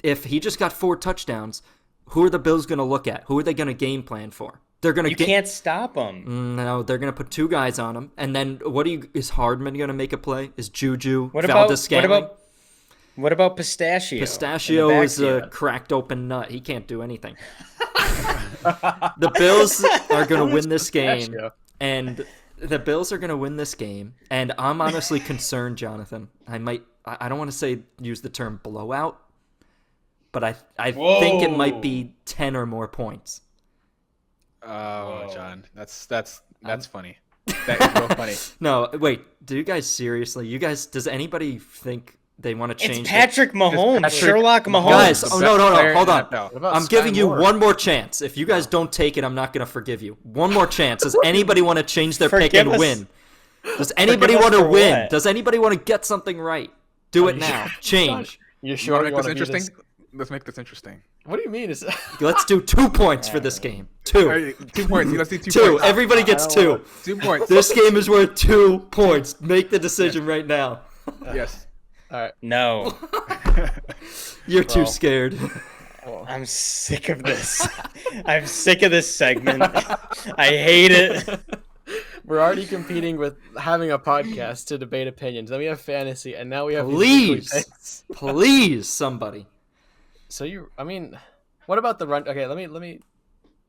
if he just got 4 touchdowns, who are the Bills going to look at? Who are they going to game plan for? They're going to You can't stop them. No, they're going to put 2 guys on him. And then is Hardman going to make a play? Is Juju? What about Valdez-Scantling? what about Pistachio? Pistachio in the is a backfield? cracked open nut. He can't do anything. The Bills are going to win this game, and I'm honestly concerned, Jonathan. I don't want to use the term blowout, but I think it might be 10 or more points. Oh, John, that's funny. That is real funny. No, wait. Do you guys seriously? Does anybody think they want to change? It's Patrick Mahomes, Patrick Sherlock Mahomes. Guys, the oh, best no, player in hold the on. NFL. What about I'm Sky giving you Moore? one more chance. If you guys don't take it, I'm not going to forgive you. One more chance. Does anybody want to change their pick Forgive and us- win? Does anybody us want to for win? what? Does anybody want to get something right? Do it you now. sure? Change. You You sure want to you make want this to be interesting? Let's make this interesting. What do you mean? Is Let's do 2 points for this game. 2. All right, 2 points. Let's do 2 2. points. Everybody gets I don't 2. 2 points. This game is worth 2 points. Make the decision right now. Yes. all right? No, You're too Well. scared. I'm sick of this. I'm sick of this segment. I hate it. We're already competing with having a podcast to debate opinions. Then we have fantasy, and now we have these Please. weekly picks. Please, somebody. So what about the run? Okay, let me.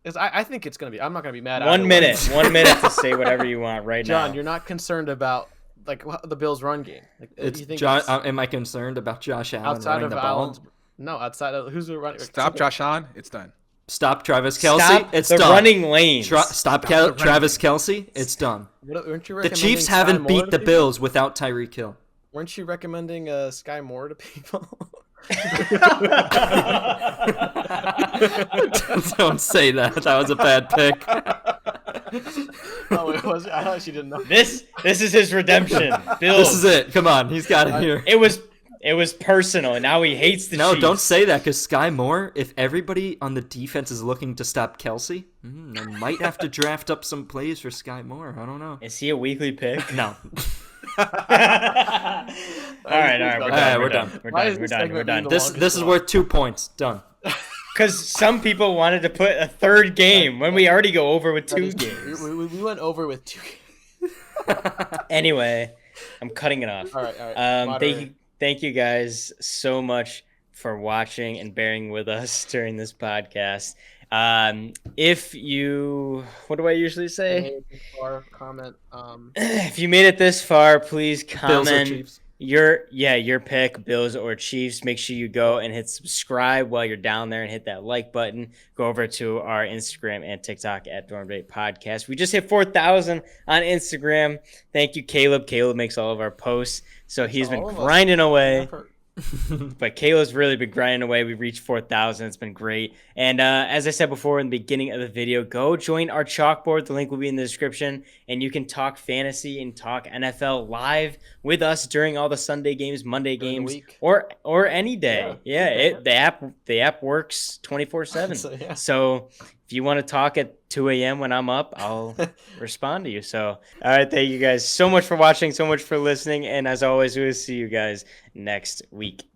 'Cause I think it's gonna be. I'm not gonna be mad. 1 either minute. way. 1 minute to say whatever you want right John, now. you're not concerned about the Bills' run game. Like, It's you think Josh. it's Am I concerned about Josh Allen outside running of the ball? Allen's? No, outside of who's the running? Stop Josh Allen. It's done. Stop Travis Kelce. Stop It's the done. running lanes. Stop the running Travis Kelce. It's done. Weren't you The recommending Chiefs Sky haven't Moore beat to the people? Bills without Tyreek Hill. Weren't you recommending Sky Moore to people? Don't say that. That was a bad pick. Oh, it was. I thought she didn't know. This is his redemption. Bills. This is it. Come on. He's got it here. It was personal, and now he hates the No, Chiefs. don't say that, because Sky Moore, if everybody on the defense is looking to stop Kelsey, I might have to draft up some plays for Sky Moore. I don't know. Is he a weekly pick? No. All right, we're done. Why is this segment being the This longest is one? worth 2 points. Done. Because some people wanted to put a third game when we already go over with That 2 is- games. We went over with 2 games. Anyway, I'm cutting it off. All right. Moderator. Thank you guys so much for watching and bearing with us during this podcast. If you, what do I usually say? Comment. If you made it this far, please Bills or comment Chiefs? your pick, Bills or Chiefs. Make sure you go and hit subscribe while you're down there and hit that like button. Go over to our Instagram and TikTok at Dorm Date Podcast. We just hit 4,000 on Instagram. Thank you, Caleb. Caleb makes all of our posts, so he's been All of us. grinding away. Effort. But Caleb's really been grinding away. We've reached 4,000. It's been great. And as I said before in the beginning of the video, go join our chalkboard. The link will be in the description. And you can talk fantasy and talk NFL live with us during all the Sunday games, Monday During the games, week. or any day. Yeah. The app works 24/7. So, yeah. So if you want to talk at 2 a.m. when I'm up, I'll respond to you. So, all right, thank you guys so much for watching, so much for listening. And as always, we will see you guys next week.